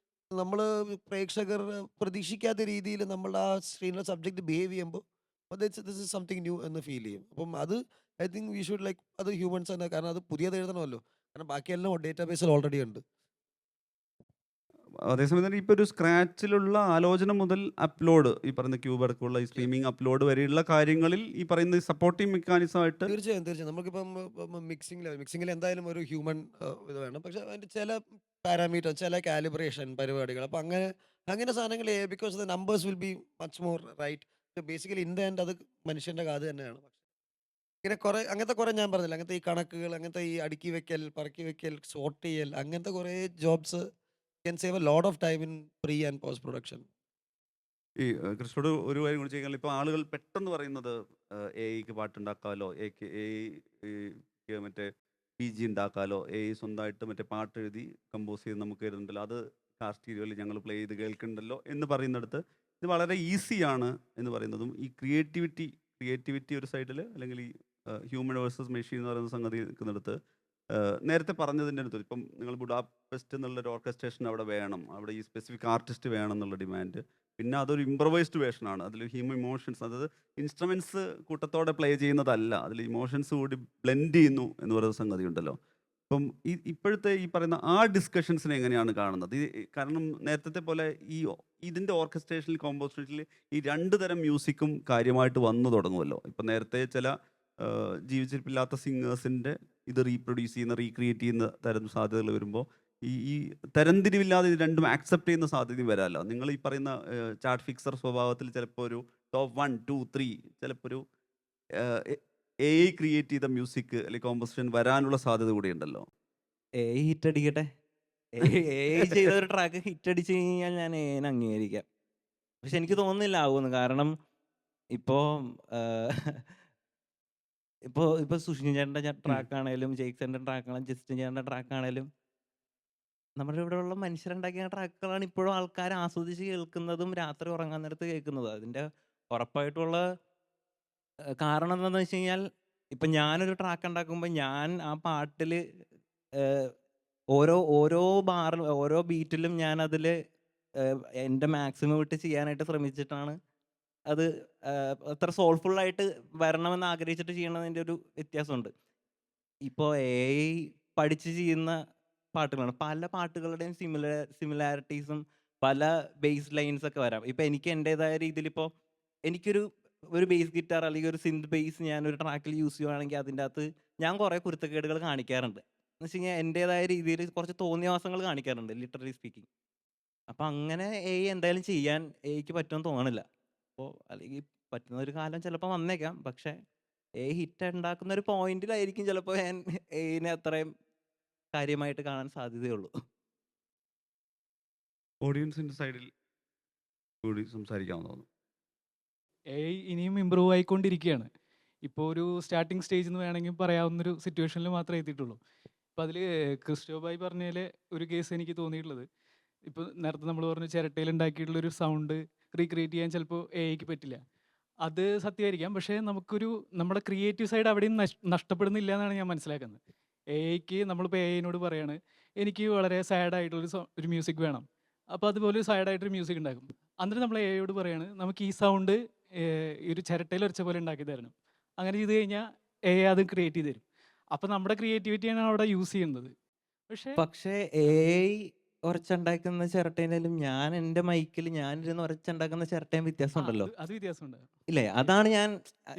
നമ്മൾ പ്രേക്ഷകർ പ്രതീക്ഷിക്കാത്ത രീതിയിൽ നമ്മൾ ആ സ്ക്രീനിലെ സബ്ജക്റ്റ് ബിഹേവ് ചെയ്യുമ്പോൾ ദിസ് ഇസ് സംതിങ് ന്യൂ എന്ന് ഫീൽ ചെയ്യും. അപ്പം അത് I think we should like അത് ഹ്യൂമൻസ് തന്നെ, കാരണം അത് പുതിയത് എഴുതണമല്ലോ, കാരണം ബാക്കിയെല്ലാം ഡേറ്റാബേസിൽ ഓൾറെഡി ഉണ്ട്. അതേസമയം തന്നെ ഇപ്പോൾ ഒരു സ്ക്രാച്ചിലുള്ള ആലോചന മുതൽ അപ്ലോഡ്, ഈ പറയുന്ന ക്യൂബ് അടക്കമുള്ള ഈ സ്ട്രീമിംഗ് അപ്ലോഡ് വരെയുള്ള കാര്യങ്ങളിൽ ഈ പറയുന്ന സപ്പോർട്ടിംഗ് മെക്കാനിസം ആയിട്ട് തീർച്ചയായും നമുക്കിപ്പം മിക്സിംഗിൽ എന്തായാലും ഒരു ഹ്യൂമൻ ഇത് വേണം. പക്ഷെ അതിൻ്റെ ചില പാരാമീറ്റർ, ചില കാലിബ്രേഷൻ പരിപാടികൾ, അപ്പം അങ്ങനെ സാധനങ്ങൾ because the numbers will be much more right. Basically in the end അത് മനുഷ്യൻ്റെ കാത് തന്നെയാണ്. പക്ഷെ ഇങ്ങനെ അങ്ങനത്തെ കുറേ ഞാൻ പറഞ്ഞില്ല, അങ്ങനത്തെ ഈ കണക്കുകൾ, അങ്ങനത്തെ ഈ അടുക്കി വെക്കൽ, പറക്കി വെക്കൽ, സോർട്ട് ചെയ്യൽ, അങ്ങനത്തെ കുറേ jobs can save a lot of time in pre and post production. ഈ കൃഷ്ണോട് ഒരു കാര്യം കൂടി ചെയ്യാൻ, ഇപ്പോൾ ആളുകൾ പെട്ടെന്ന് പറയുന്നത് AI പാട്ടുണ്ടാക്കാമല്ലോ, AI മറ്റേ PG ഉണ്ടാക്കാമല്ലോ, AI സ്വന്തമായിട്ട് മറ്റേ പാട്ട് എഴുതി കമ്പോസ് ചെയ്ത് നമുക്ക് തരുന്നുണ്ടല്ലോ, അത് കാർ സ്റ്റീരിയോയിൽ ഞങ്ങൾ പ്ലേ ചെയ്ത് കേൾക്കുന്നുണ്ടല്ലോ എന്ന് പറയുന്നിടത്ത് ഇത് വളരെ ഈസിയാണ് എന്ന് പറയുന്നതും, ഈ ക്രിയേറ്റിവിറ്റി ഒരു സൈഡിൽ അല്ലെങ്കിൽ ഈ ഹ്യൂമൻ വേഴ്സസ് മെഷീൻ എന്ന് പറയുന്ന സംഗതി നിൽക്കുന്നിടത്ത് നേരത്തെ പറഞ്ഞതിൻ്റെ അടുത്ത് ഇപ്പം നിങ്ങൾ ബുഡാപെസ്റ്റ് എന്നുള്ളൊരു ഓർക്കസ്ട്രേഷൻ അവിടെ വേണം, അവിടെ ഈ സ്പെസിഫിക് ആർട്ടിസ്റ്റ് വേണം എന്നുള്ള ഡിമാൻഡ്, പിന്നെ അതൊരു ഇംപ്രവൈസ്ഡ് വേർഷനാണ്, അതിൽ ഹ്യൂമൻ ഇമോഷൻസ്, അതായത് ഇൻസ്ട്രുമെൻറ്റ്സ് കൂട്ടത്തോടെ പ്ലേ ചെയ്യുന്നതല്ല, അതിൽ ഇമോഷൻസ് കൂടി ബ്ലെൻഡ് ചെയ്യുന്നു എന്ന് പറയുന്ന സംഗതി ഉണ്ടല്ലോ. അപ്പം ഇപ്പോഴത്തെ ഈ പറയുന്ന ആ ഡിസ്കഷൻസിനെ എങ്ങനെയാണ് കാണുന്നത്? കാരണം നേരത്തെ പോലെ ഇതിൻ്റെ ഓർക്കസ്ട്രേഷനിൽ കോമ്പോസിഷനിൽ ഈ രണ്ട് തരം മ്യൂസിക്കും കാര്യമായിട്ട് വന്നു തുടങ്ങുമല്ലോ. ഇപ്പം നേരത്തെ ചില ജീവിച്ചിരിപ്പില്ലാത്ത സിംഗേഴ്സിൻ്റെ ഇത് റീക്രിയേറ്റ് ചെയ്യുന്ന തരം സാധ്യതകൾ വരുമ്പോൾ ഈ തരംതിരിവില്ലാതെ ഇത് രണ്ടും ആക്സെപ്റ്റ് ചെയ്യുന്ന സാധ്യതയും വരാമല്ലോ. നിങ്ങൾ ഈ പറയുന്ന ചാർട്ട് ഫിക്സർ സ്വഭാവത്തിൽ ചിലപ്പോൾ ഒരു ടോപ്പ് 1, 2, 3 ചിലപ്പോൾ ഒരു AI ക്രിയേറ്റ് ചെയ്ത മ്യൂസിക് അല്ലെങ്കിൽ കോമ്പോസിഷൻ വരാനുള്ള സാധ്യത കൂടി ഉണ്ടല്ലോ. AI hit അടിക്കട്ടെ. AI ചെയ്ത ഒരു ട്രാക്ക് ഹിറ്റ് അടിച്ചു കഴിഞ്ഞാൽ ഞാൻ AI അംഗീകരിക്കാം. പക്ഷെ എനിക്ക് തോന്നുന്നില്ല ആവുമെന്ന്. കാരണം ഇപ്പോൾ ഇപ്പൊ സുഷിൻ ചേട്ടൻ്റെ ട്രാക്ക് ആണേലും ജെയ്ക്സന്റെ ട്രാക്ക് ആണെങ്കിലും ജസ്റ്റിൻ ചേട്ടൻ്റെ ട്രാക്ക് ആണേലും നമ്മുടെ ഇവിടെയുള്ള മനുഷ്യരുണ്ടാക്കിയ ട്രാക്കുകളാണ് ഇപ്പോഴും ആൾക്കാർ ആസ്വദിച്ച് കേൾക്കുന്നതും രാത്രി ഉറങ്ങാൻ നേരത്ത് കേൾക്കുന്നതും. അതിന്റെ ഉറപ്പായിട്ടുള്ള കാരണം എന്താണെന്ന് വെച്ച് കഴിഞ്ഞാൽ ഇപ്പൊ ഞാനൊരു ട്രാക്ക് ഉണ്ടാക്കുമ്പോൾ ഞാൻ ആ പാട്ടില് ഏഹ്, ഓരോ ഓരോ ബാറിലും ഓരോ ബീറ്റിലും ഞാൻ അതിൽ എൻ്റെ മാക്സിമം ഇട്ട് ചെയ്യാനായിട്ട് ശ്രമിച്ചിട്ടാണ് അത് അത്ര സോൾഫുൾ ആയിട്ട് വരണമെന്ന് ആഗ്രഹിച്ചിട്ട് ചെയ്യണതിൻ്റെ ഒരു വ്യത്യാസമുണ്ട്. ഇപ്പോൾ AI പഠിച്ച് ചെയ്യുന്ന പാട്ടുകളാണ്. പല പാട്ടുകളുടെയും സിമിലാരിറ്റീസും പല ബേസ് ലൈൻസ് ഒക്കെ വരാം. ഇപ്പൊ എനിക്ക് എൻ്റെതായ രീതിയിൽ ഇപ്പോൾ എനിക്കൊരു ഒരു ബേസ് ഗിറ്റാർ അല്ലെങ്കിൽ ഒരു സിന്ത് ബേസ് ഞാൻ ഒരു ട്രാക്കിൽ യൂസ് ചെയ്യുവാണെങ്കിൽ അതിൻ്റെ അകത്ത് ഞാൻ കുറേ കുരുത്തക്കേടുകൾ കാണിക്കാറുണ്ട്. എന്ന് വെച്ച് കഴിഞ്ഞാൽ എൻ്റെതായ രീതിയിൽ കുറച്ച് തോന്നിയവാസങ്ങൾ കാണിക്കാറുണ്ട്, ലിറ്ററലി സ്പീക്കിംഗ്. അപ്പൊ അങ്ങനെ AI എന്തായാലും ചെയ്യാൻ AIക്ക് പറ്റുമെന്ന് തോന്നണില്ല. അപ്പോൾ അല്ലെങ്കിൽ പറ്റുന്ന ഒരു കാലം ചിലപ്പോൾ വന്നേക്കാം. പക്ഷെ AI ഹിറ്റ് ഉണ്ടാക്കുന്ന ഒരു പോയിന്റിലായിരിക്കും ചിലപ്പോൾ ഞാൻ AIനെ അത്രയും കാര്യമായിട്ട് കാണാൻ സാധ്യതയുള്ളൂ. ഓഡിയൻസിന്റെ സൈഡിൽ കൂടി സംസാരിക്കാമെന്ന് തോന്നുന്നു. AI ഇനിയും ഇമ്പ്രൂവ് ആയിക്കൊണ്ടിരിക്കുകയാണ്. ഇപ്പോൾ ഒരു സ്റ്റാർട്ടിംഗ് സ്റ്റേജ് എന്ന് വേണമെങ്കിൽ പറയാവുന്നൊരു സിറ്റുവേഷനിൽ മാത്രമേ എത്തിയിട്ടുള്ളൂ. അപ്പോൾ അതിൽ ക്രിസ്റ്റോബായി പറഞ്ഞതിൽ ഒരു കേസ് എനിക്ക് തോന്നിയിട്ടുള്ളത്, ഇപ്പോൾ നേരത്തെ നമ്മൾ പറഞ്ഞു ചിരട്ടയിൽ ഉണ്ടാക്കിയിട്ടുള്ളൊരു സൗണ്ട് റീക്രിയേറ്റ് ചെയ്യാൻ ചിലപ്പോൾ AIക്ക് പറ്റില്ല. അത് സത്യമായിരിക്കാം. പക്ഷേ നമുക്കൊരു നമ്മുടെ ക്രിയേറ്റീവ് സൈഡ് അവിടെയും നഷ്ടപ്പെടുന്നില്ല എന്നാണ് ഞാൻ മനസ്സിലാക്കുന്നത്. AIക്ക് നമ്മളിപ്പോൾ AIനോട് പറയാണ് എനിക്ക് വളരെ സാഡായിട്ടുള്ളൊരു ഒരു മ്യൂസിക് വേണം. അപ്പോൾ അതുപോലെ ഒരു സാഡായിട്ടൊരു മ്യൂസിക് ഉണ്ടാക്കും. എന്നിട്ട് നമ്മൾ AIയോട് പറയാണ് നമുക്ക് ഈ സൗണ്ട് ഈ ഒരു ചിരട്ടയിൽ വരച്ച പോലെ ഉണ്ടാക്കി തരണം. അങ്ങനെ ചെയ്ത് കഴിഞ്ഞാൽ AI അത് ക്രിയേറ്റ് ചെയ്ത് തരും. അപ്പോൾ നമ്മുടെ ക്രിയേറ്റിവിറ്റിയാണ് അവിടെ യൂസ് ചെയ്യുന്നത്. പക്ഷേ പക്ഷേ AI ഉറച്ചുണ്ടാക്കുന്ന ചിരട്ടേലും ഞാൻ എൻ്റെ മൈക്കിൽ ഞാനിരുന്ന് ഉറച്ചുണ്ടാക്കുന്ന ചിരട്ടയും വ്യത്യാസം ഉണ്ടല്ലോ, അത് വ്യത്യാസമുണ്ട്. ഇല്ലേ? അതാണ് ഞാൻ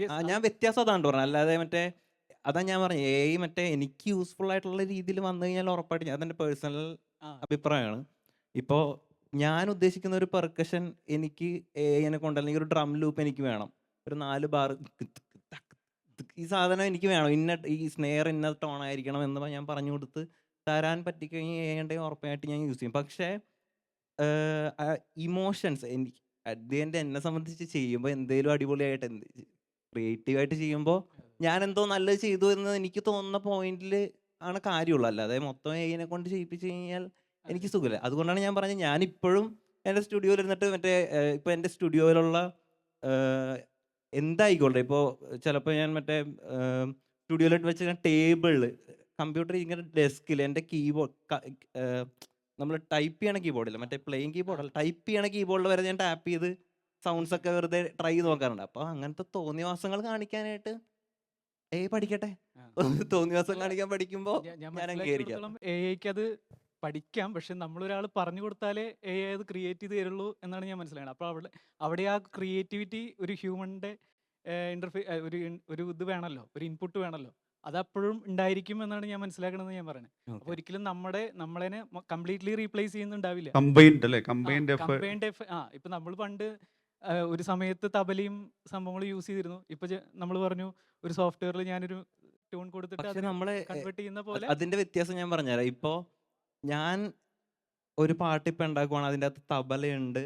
Yes, ഞാൻ വ്യത്യാസം അതാണ് പറഞ്ഞത്. അല്ലാതെ മറ്റേ അതാ ഞാൻ പറഞ്ഞു AI മറ്റേ എനിക്ക് യൂസ്ഫുൾ ആയിട്ടുള്ള രീതിയിൽ വന്നു കഴിഞ്ഞാൽ ഉറപ്പായിട്ട് അതെൻ്റെ പേഴ്സണൽ ആ അഭിപ്രായമാണ്. ഇപ്പോൾ ഞാൻ ഉദ്ദേശിക്കുന്ന ഒരു പെർക്കഷൻ എനിക്ക് AIനെ കൊണ്ട് അല്ലെങ്കിൽ ഒരു ഡ്രം ലൂപ്പ് എനിക്ക് വേണം, ഒരു 4 ബാർ ഈ സാധനം എനിക്ക് വേണം, ഇന്ന ഈ സ്നെയർ ഇന്ന ടോൺ ആയിരിക്കണം എന്ന് ഞാൻ പറഞ്ഞു കൊടുത്ത് തരാൻ പറ്റിക്കഴിഞ്ഞാൽ AIയുടെ ഉറപ്പായിട്ട് ഞാൻ യൂസ് ചെയ്യും. പക്ഷേ ഇമോഷൻസ് എനിക്ക് അറ്റ് ദി എൻഡ് എന്നെ സംബന്ധിച്ച് ചെയ്യുമ്പോൾ എന്തെങ്കിലും അടിപൊളിയായിട്ട് ക്രിയേറ്റീവായിട്ട് ചെയ്യുമ്പോൾ ഞാൻ എന്തോ നല്ലത് ചെയ്തു എന്ന് എനിക്ക് തോന്നുന്ന പോയിന്റിൽ ആണ് കാര്യമുള്ളൂ. അല്ലാതെ മൊത്തം AIനെ കൊണ്ട് ചെയ്യിപ്പിച്ച് കഴിഞ്ഞാൽ എനിക്ക് സുഖമില്ല. അതുകൊണ്ടാണ് ഞാൻ പറഞ്ഞത് ഞാൻ ഇപ്പോഴും എൻ്റെ സ്റ്റുഡിയോയിൽ ഇരുന്നിട്ട് മറ്റേ ഇപ്പോൾ എൻ്റെ സ്റ്റുഡിയോയിലുള്ള എന്തായിക്കോട്ടെ, ഇപ്പോൾ ചിലപ്പോൾ ഞാൻ മറ്റേ സ്റ്റുഡിയോയിലോട്ട് വെച്ച ടേബിളിൽ കമ്പ്യൂട്ടർ ഇങ്ങനെ ഡെസ്കിൽ എൻ്റെ കീബോർഡ് നമ്മൾ ടൈപ്പ് ചെയ്യണ കീബോർഡില്ല, മറ്റേ പ്ലെയിൻ കീബോർഡല്ല, ടൈപ്പ് ചെയ്യണ കീബോർഡിൽ വരെ ഞാൻ ടാപ്പ് ചെയ്ത് സൗണ്ട്സ് ഒക്കെ വെറുതെ ട്രൈ ചെയ്ത് നോക്കാറുണ്ട്. അപ്പോൾ അങ്ങനത്തെ തോന്നിയവാസങ്ങൾ കാണിക്കാനായിട്ട് പഠിക്കട്ടെ. തോന്നിയവാസം കാണിക്കാൻ പഠിക്കുമ്പോൾ ഞാൻ ഞാൻ മനസ്സിലാക്കിയിടത്തോളം അംഗീകരിക്കാം. AIക്ക് അത് പഠിക്കാം. പക്ഷെ നമ്മളൊരാൾ പറഞ്ഞു കൊടുത്താലേ AI അത് ക്രിയേറ്റ് ചെയ്ത് തരുള്ളൂ എന്നാണ് ഞാൻ മനസ്സിലാക്കുന്നത്. അപ്പോൾ അവിടെ ആ ക്രിയേറ്റിവിറ്റി ഒരു ഹ്യൂമൻ്റെ ഒരു ഇത് വേണമല്ലോ, ഒരു ഇൻപുട്ട് വേണമല്ലോ. അതപ്പോഴും ഉണ്ടായിരിക്കും എന്നാണ് ഞാൻ മനസ്സിലാക്കണമെന്ന് ഞാൻ പറയുന്നത്. അപ്പോൾ ഒരിക്കലും നമ്മളെ കംപ്ലീറ്റ്ലി റീപ്ലേസ് ചെയ്യുന്നുണ്ടാവില്ല. കമ്പൈൻഡ് അല്ലേ, കമ്പൈൻഡ് എഫേർട്ട്. കമ്പൈൻഡ് ഇപ്പൊ നമ്മൾ പണ്ട് ഒരു സമയത്ത് തബലയും സംഭവങ്ങൾ യൂസ് ചെയ്തിരുന്നു. ഇപ്പൊ നമ്മൾ പറഞ്ഞു ഒരു സോഫ്റ്റ്വെയറിൽ ഞാനൊരു ട്യൂൺ കൊടുത്തിട്ട് പക്ഷെ അതിനെ നമ്മളെ കൺവേർട്ട് ചെയ്യുന്ന പോലെ അതിന്റെ വ്യത്യാസം ഞാൻ പറഞ്ഞുതരാം. ഇപ്പോൾ ഞാൻ ഒരു പാട്ട് ഇപ്പം ഉണ്ടാക്കുവാണ്, അതിൻ്റെ അകത്ത് തബലയുണ്ട്,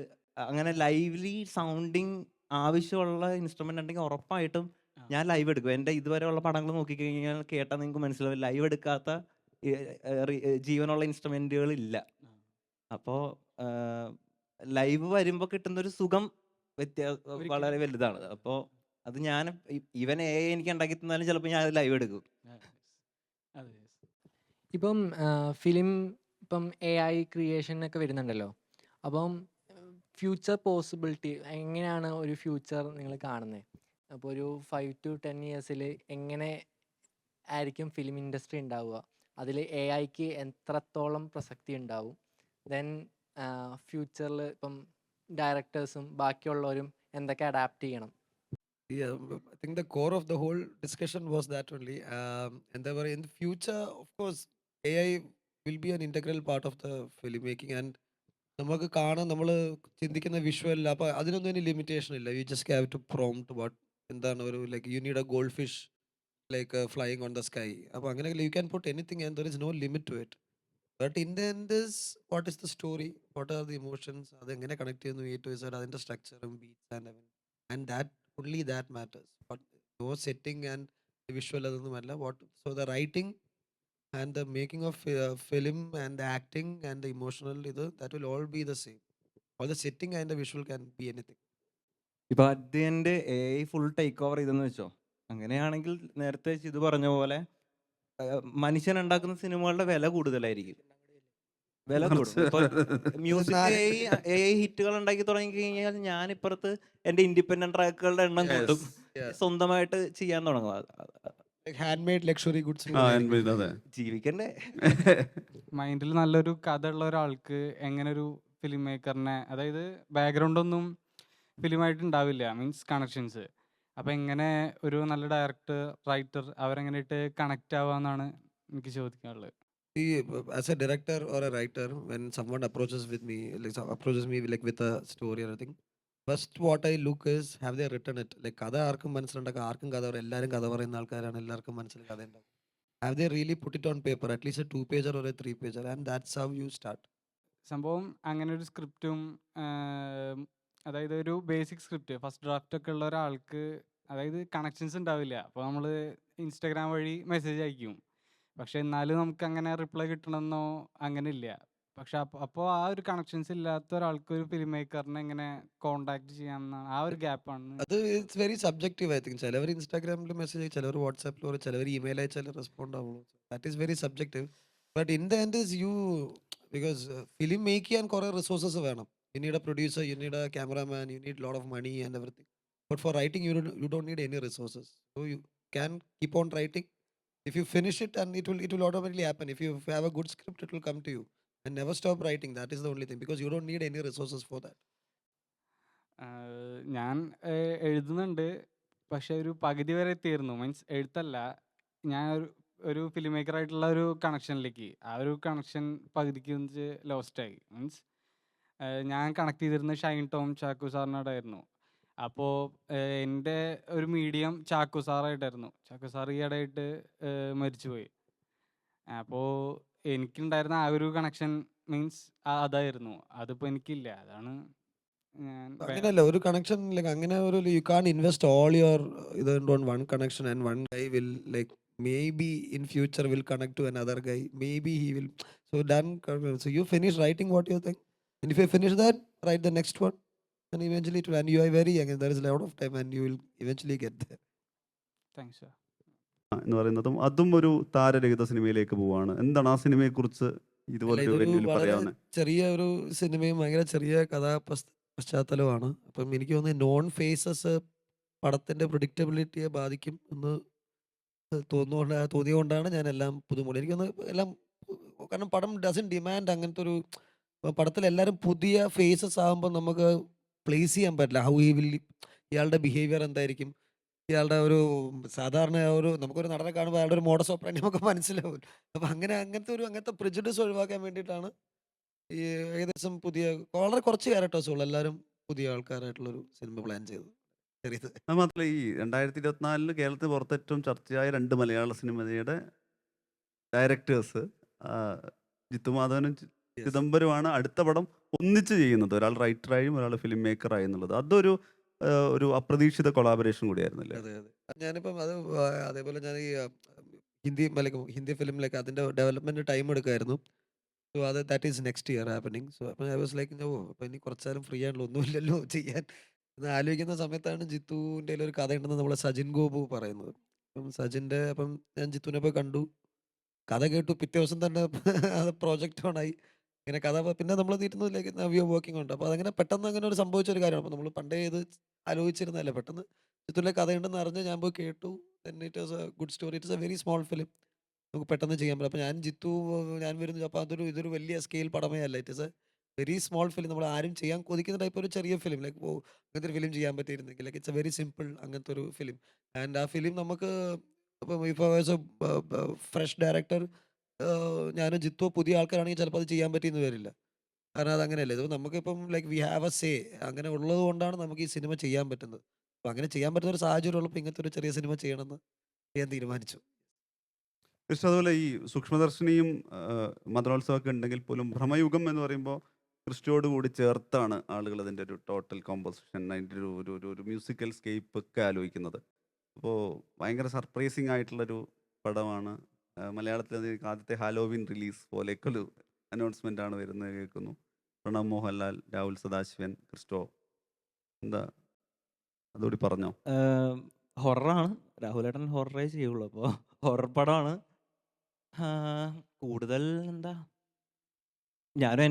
അങ്ങനെ ലൈവ്ലി സൗണ്ടിങ് ആവശ്യമുള്ള ഇൻസ്ട്രുമെന്റ് ഉണ്ടെങ്കിൽ ഉറപ്പായിട്ടും ആ, ഞാൻ ലൈവ് എടുക്കും. എൻ്റെ ഇതുവരെയുള്ള പടങ്ങൾ നോക്കിക്കഴിഞ്ഞാൽ കേട്ടാൽ നിങ്ങൾക്ക് മനസ്സിലാവും ലൈവ് എടുക്കാത്ത ജീവനുള്ള ഇൻസ്ട്രുമെന്റുകൾ ഇല്ല. ആ. അപ്പോൾ ലൈവ് വരുമ്പോൾ കിട്ടുന്ന ഒരു സുഖം ഒരിക്കലും വളരെ വലുതാണ്. അപ്പോൾ അത് ഞാൻ ഈവൻ എനിക്ക് ഉണ്ടാക്കി തന്നാലും ചിലപ്പോൾ ഞാൻ അത് ലൈവ് എടുക്കും. ആ, yes. അതെ, yes. ഇപ്പം ഫിലിം ഇപ്പം AI ക്രിയേഷൻ ഒക്കെ വരുന്നുണ്ടല്ലോ. അപ്പം ഫ്യൂച്ചർ പോസിബിലിറ്റി എങ്ങനെയാണ് ഒരു ഫ്യൂച്ചർ നിങ്ങൾ കാണുന്നത്? അപ്പോൾ ഒരു 5 to 10 ഇയേഴ്സിൽ എങ്ങനെ ആയിരിക്കും ഫിലിം ഇൻഡസ്ട്രി ഉണ്ടാവുക? അതിൽ AIക്ക് എത്രത്തോളം പ്രസക്തി ഉണ്ടാവും? ദെൻ ഫ്യൂച്ചറിൽ ഇപ്പം ഡയറക്ടേഴ്സും ബാക്കിയുള്ളവരും എന്തൊക്കെ അഡാപ്റ്റ് ചെയ്യണം? Yeah, I think the core of the whole discussion was that only. And there were in the future, of course, AI will be an integral part of the filmmaking. And നമുക്ക് കാണാൻ നമ്മൾ ചിന്തിക്കുന്ന visual അപ്പോൾ അതിനൊന്നും ഇനി limitation ഇല്ല. You just have to prompt what എന്താണ് ഒരു like you need a goldfish like flying on the sky. അപ്പോൾ അങ്ങനെ you can put anything and there is no limit to it. But in the end is what is the story, what are the emotions, അതെങ്ങനെ connect ചെയ്യുന്നു A to Z, അതിൻ്റെ സ്ട്രക്ചറും beats and that only that matters. But no setting and visual അതൊന്നുമല്ല. So the writing and the making of film and the acting and the emotional that will all be the same. All the setting and the visual can be anything. ഇപ്പൊ at the end AI full take over ചെയ്തെന്ന് വെച്ചോ. അങ്ങനെയാണെങ്കിൽ നേരത്തെ ഇത് പറഞ്ഞ പോലെ മനുഷ്യൻ ഉണ്ടാക്കുന്ന സിനിമകളുടെ വില കൂടുതലായിരിക്കും. വില കൂടും. ഇപ്പൊ മ്യൂസിക് AI ഹിറ്റുകൾ ഉണ്ടാക്കി തുടങ്ങി കഴിഞ്ഞാൽ ഞാൻ ഇപ്പുറത്ത് എന്റെ ഇൻഡിപെൻഡന്റ് ട്രാക്കുകളുടെ എണ്ണം കൂട്ടും, സ്വന്തമായിട്ട് ചെയ്യാൻ തുടങ്ങും. Hand made luxury goods. അതെ. ജീവിക്കണ്ടേ? മൈൻഡിൽ നല്ലൊരു കഥ ഉള്ള ഒരാൾക്ക് എങ്ങനെ ഒരു ഫിലിം മേക്കറിനെ, അതായത് ബാക്ക്ഗ്രൗണ്ട് ഒന്നും ഫിലിമായിട്ട് ഉണ്ടാവില്ല, മീൻസ് കണക്ഷൻസ്. അപ്പം എങ്ങനെ ഒരു നല്ല ഡയറക്ടർ, റൈറ്റർ അവരെങ്ങനെ ഇട്ട് കണക്റ്റ് ആവാന്നാണ് എനിക്ക് ചോദിക്കാനുള്ളത്. See, as a director or a writer, when someone approaches me like with a story or anything, first what I look is, have they written it? Like കഥ ആർക്കും മനസ്സിലുണ്ടാക്കുക, ആർക്കും കഥ പറയും, എല്ലാവരും കഥ പറയുന്ന ആൾക്കാരാണ്, എല്ലാവർക്കും മനസ്സിൽ കഥ ഉണ്ടാവും. Have they really put it on paper, at least a 2-pager or a 3-pager, and that's how you start. സംഭവം അങ്ങനെ ഒരു സ്ക്രിപ്റ്റും, അതായത് ഒരു ബേസിക് സ്ക്രിപ്റ്റ് ഫസ്റ്റ് ഡ്രാഫ്റ്റ് ഒക്കെ ഉള്ള ഒരാൾക്ക്, അതായത് കണക്ഷൻസ് ഉണ്ടാവില്ല. അപ്പോൾ നമ്മൾ ഇൻസ്റ്റാഗ്രാം വഴി മെസ്സേജ് അയക്കും, പക്ഷെ എന്നാലും നമുക്ക് അങ്ങനെ റിപ്ലൈ കിട്ടണമെന്നോ അങ്ങനെ ഇല്ല. പക്ഷെ അപ്പോൾ ആ ഒരു കണക്ഷൻസ് ഇല്ലാത്ത ഒരാൾക്ക് ഒരു ഫിലിം മേക്കറിനെ എങ്ങനെ കോണ്ടാക്ട് ചെയ്യാമെന്നാണ്, ആ ഒരു ഗ്യാപ്പാണ്. അത് it's very subjective. I think ചിലവർ ഇൻസ്റ്റാഗ്രാമിൽ മെസ്സേജ് അയക്കും, ചിലവർ വാട്സാപ്പിൽ പറയും, ചിലവർ ഇമെയിൽ അയച്ചാൽ റെസ്പോണ്ട് ആവുള്ളൂ. That is very subjective. But in the end is you, because film make ചെയ്യാൻ കുറേ റിസോഴ്സസ് വേണം. You need a producer, you need a cameraman, you need lot of money and everything. But for writing you don't need any resources. So you can keep on writing. If you finish it, and it will automatically happen. If you have a good script, it will come to you. And never stop writing. That is the only thing, because you don't need any resources for that. ഞാൻ എഴുതുന്നുണ്ട്, പക്ഷെ ഒരു പകുതി വരെ എത്തിയിരുന്നു. Means എഴുത്തല്ല, ഞാൻ ഒരു film maker ആയിട്ടുള്ള ഒരു കണക്ഷനിലേക്ക്, ആ ഒരു കണക്ഷൻ പകുതിക്ക് വെച്ച് ലോസ്റ്റായി. മീൻസ് ഞാൻ കണക്ട് ചെയ്തിരുന്ന ഷൈൻ ടോം ചാക്കോ സാറിനോടായിരുന്നു. അപ്പോൾ എൻ്റെ ഒരു മീഡിയം ചാക്കോ സാറായിട്ടായിരുന്നു. ചാക്കോ സാർ ഈ ഇടയായിട്ട് മരിച്ചുപോയി. അപ്പോൾ എനിക്കുണ്ടായിരുന്ന ആ ഒരു കണക്ഷൻ മീൻസ് അതായിരുന്നു. അതിപ്പോൾ എനിക്കില്ല. അതാണ് ഞാൻ അങ്ങനെയല്ല ഒരു കണക്ഷൻ, ലൈക്ക് അങ്ങനെ ഒരു you can invest all your ഇത് on one connection, and one guy will like maybe in future will connect to another guy, maybe he will. So done. So you finish writing what you think, and if you finish that, write the next one, and eventually it will, and you are very young and there is a lot of time, and you will eventually get there. Thanks sir. എന്ന് പറയുന്നതും അതും ഒരു താരരഹിത സിനിമയിലേക്ക് പോവാണ്. എന്താണ് ആ സിനിമയെക്കുറിച്ച് ഇതുപോലെ ഇതൊരു വെല്ലുവിളി വളരെ പറയാവുന്നത്? ചെറിയ ഒരു സിനിമയും ഭയങ്കര ചെറിയ പശ്ചാത്തലമാണ്. അപ്പം എനിക്ക് തോന്നുന്നു നോൺ ഫേസസ് പടത്തിന്റെ പ്രഡിക്റ്റബിലിറ്റിയെ ബാധിക്കും എന്ന് തോന്നിയതുകൊണ്ടാണ് ഞാൻ എല്ലാം പുതുമുള്ള. എനിക്കൊന്ന് എല്ലാം, കാരണം പടം ഡസൻ ഡിമാൻഡ് അങ്ങനത്തെ ഒരു പടത്തിൽ എല്ലാവരും പുതിയ ഫേസസ് ആകുമ്പോൾ നമുക്ക് പ്ലേസ് ചെയ്യാൻ പറ്റില്ല. ഹൗ ഹി വിൽ, ഇയാളുടെ ബിഹേവിയർ എന്തായിരിക്കും, ഇയാളുടെ ഒരു സാധാരണ ഒരു നമുക്കൊരു നടനെ കാണുമ്പോൾ അയാളുടെ ഒരു മോഡസ് ഓപ്പറേണ്ടി നമുക്ക് മനസ്സിലാവും. അപ്പം അങ്ങനത്തെ പ്രിജുഡിസ് ഒഴിവാക്കാൻ വേണ്ടിയിട്ടാണ് ഈ ഏകദേശം പുതിയ വളരെ കുറച്ച് ക്യാരക്ടേഴ്സ് ഉള്ളു, എല്ലാവരും പുതിയ ആൾക്കാരായിട്ടുള്ളൊരു സിനിമ പ്ലാൻ ചെയ്തു. ചെറിയത് അത് മാത്രമല്ല, ഈ 2024 കേരളത്തിൽ പുറത്ത് ഏറ്റവും ചർച്ചയായ 2 മലയാള സിനിമയുടെ ഡയറക്ടേഴ്സ് ജിത്തു മാധവനും ചിദംബരമാണ് അടുത്ത പടം ഒന്നിച്ച് ചെയ്യുന്നത്. ഒരാൾ റൈറ്ററായും ഒരാൾ ഫിലിം മേക്കറായി എന്നുള്ളത് അതൊരു ഒരു അപ്രതീക്ഷിത കൊളാബറേഷൻ കൂടിയായിരുന്നില്ലേ? അതെ അതെ. ഞാനിപ്പം അത് അതേപോലെ ഞാൻ ഈ ഹിന്ദി ഫിലിമിലേക്ക് അതിൻ്റെ ഡെവലപ്മെൻറ്റ് ടൈം എടുക്കുമായിരുന്നു. So that is next year happening. So അപ്പം ഐ വാസ് ലൈക്ക്, അപ്പം ഇനി കുറച്ചാലും ഫ്രീ ആണല്ലോ, ഒന്നുമില്ലല്ലോ ചെയ്യാൻ എന്ന് ആലോചിക്കുന്ന സമയത്താണ് ജിത്തുവിൻ്റെ ഒരു കഥ ഉണ്ടെന്ന് നമ്മളെ സജിൻ ഗോപു പറയുന്നത്. അപ്പം ഞാൻ ജിത്തുവിനെ പോയി കണ്ടു, കഥ കേട്ടു, പിറ്റേ ദിവസം തന്നെ അത് പ്രോജക്റ്റ് ഓൺ ആയി. ഇങ്ങനെ കഥ പിന്നെ നമ്മൾ തീരുന്നതിലേക്ക് വി ആർ വർക്കിംഗ് ഉണ്ട്. അപ്പോൾ അതങ്ങനെ പെട്ടെന്ന് അങ്ങനെ ഒരു സംഭവിച്ചൊരു കാര്യമാണ്. അപ്പോൾ നമ്മൾ പണ്ടേ ഇത് ആലോചിച്ചിരുന്നതല്ലേ, പെട്ടെന്ന് ജിത്തുവിൻ്റെ കഥയുണ്ടെന്ന് അറിഞ്ഞ് ഞാൻ പോയി കേട്ടു. It was A good story. It's a very small film, നമുക്ക് പെട്ടെന്ന് ചെയ്യാൻ പറ്റും. അപ്പോൾ ഞാൻ വരുന്നു, അപ്പോൾ ഇതൊരു വലിയ സ്കെയിൽ പടമേ അല്ല. It is A very small film, നമ്മൾ ആരും ചെയ്യാൻ കൊതിക്കുന്ന ടൈപ്പ് ഒരു ചെറിയ ഫിലിം. ലൈക്ക് അങ്ങനത്തെ ഒരു ഫിലിം ചെയ്യാൻ പറ്റിയിരുന്നെങ്കിൽ like it's a very simple അങ്ങനത്തെ ഒരു ഫിലിം. ആൻഡ് ആ ഫിലിം നമുക്ക് ഇപ്പം ഇപ്പോൾ ആസ് എ ഫ്രഷ് ഡയറക്ടർ ഞാനും ജിത്തോ പുതിയ ആൾക്കാരാണെങ്കിൽ ചിലപ്പോൾ അത് ചെയ്യാൻ പറ്റിയെന്ന് വരില്ല. കാരണം അതങ്ങനെയല്ലേ, ഇത് നമുക്കിപ്പം like we have A say, അങ്ങനെ ഉള്ളത് കൊണ്ടാണ് നമുക്ക് ഈ സിനിമ ചെയ്യാൻ പറ്റുന്നത്. അപ്പോൾ അങ്ങനെ ചെയ്യാൻ പറ്റുന്ന ഒരു സാഹചര്യം ഉള്ളപ്പോൾ ഇങ്ങനത്തെ ഒരു ചെറിയ സിനിമ ചെയ്യണമെന്ന് ചെയ്യാൻ തീരുമാനിച്ചു. കൃഷ്ണ, അതുപോലെ ഈ സൂക്ഷ്മദർശിനിയും മദ്രോത്സവമൊക്കെ ഉണ്ടെങ്കിൽ പോലും ഭ്രമയുഗം എന്ന് പറയുമ്പോൾ ക്രിസ്റ്റോട് കൂടി ചേർത്താണ് ആളുകൾ അതിൻ്റെ ഒരു ടോട്ടൽ കോമ്പോസിഷൻ, അതിൻ്റെ ഒരു മ്യൂസിക്കൽ സ്കേപ്പ് ഒക്കെ ആലോചിക്കുന്നത്. അപ്പോൾ ഭയങ്കര സർപ്രൈസിങ് ആയിട്ടുള്ളൊരു പടമാണ്. മലയാളത്തിൽ അത് ആദ്യത്തെ ഹാലോവിൻ റിലീസ് പോലെയൊക്കെ ഒരു അനൗൺസ്മെൻ്റ് ആണ് വരുന്നത് കേൾക്കുന്നു. പ്രണവ് മോഹൻലാൽ, രാഹുൽ സദാശിവൻ, ക്രിസ്റ്റോ, എന്താ അതുകൂടി പറഞ്ഞോ? ഹൊററാണ്. രാഹുലേട്ടൻ ഹൊററേ ചെയ്യുള്ളൂ. അപ്പോൾ ഹൊറർ പടമാണ്. കൂടുതൽ എന്താ, ഞാനും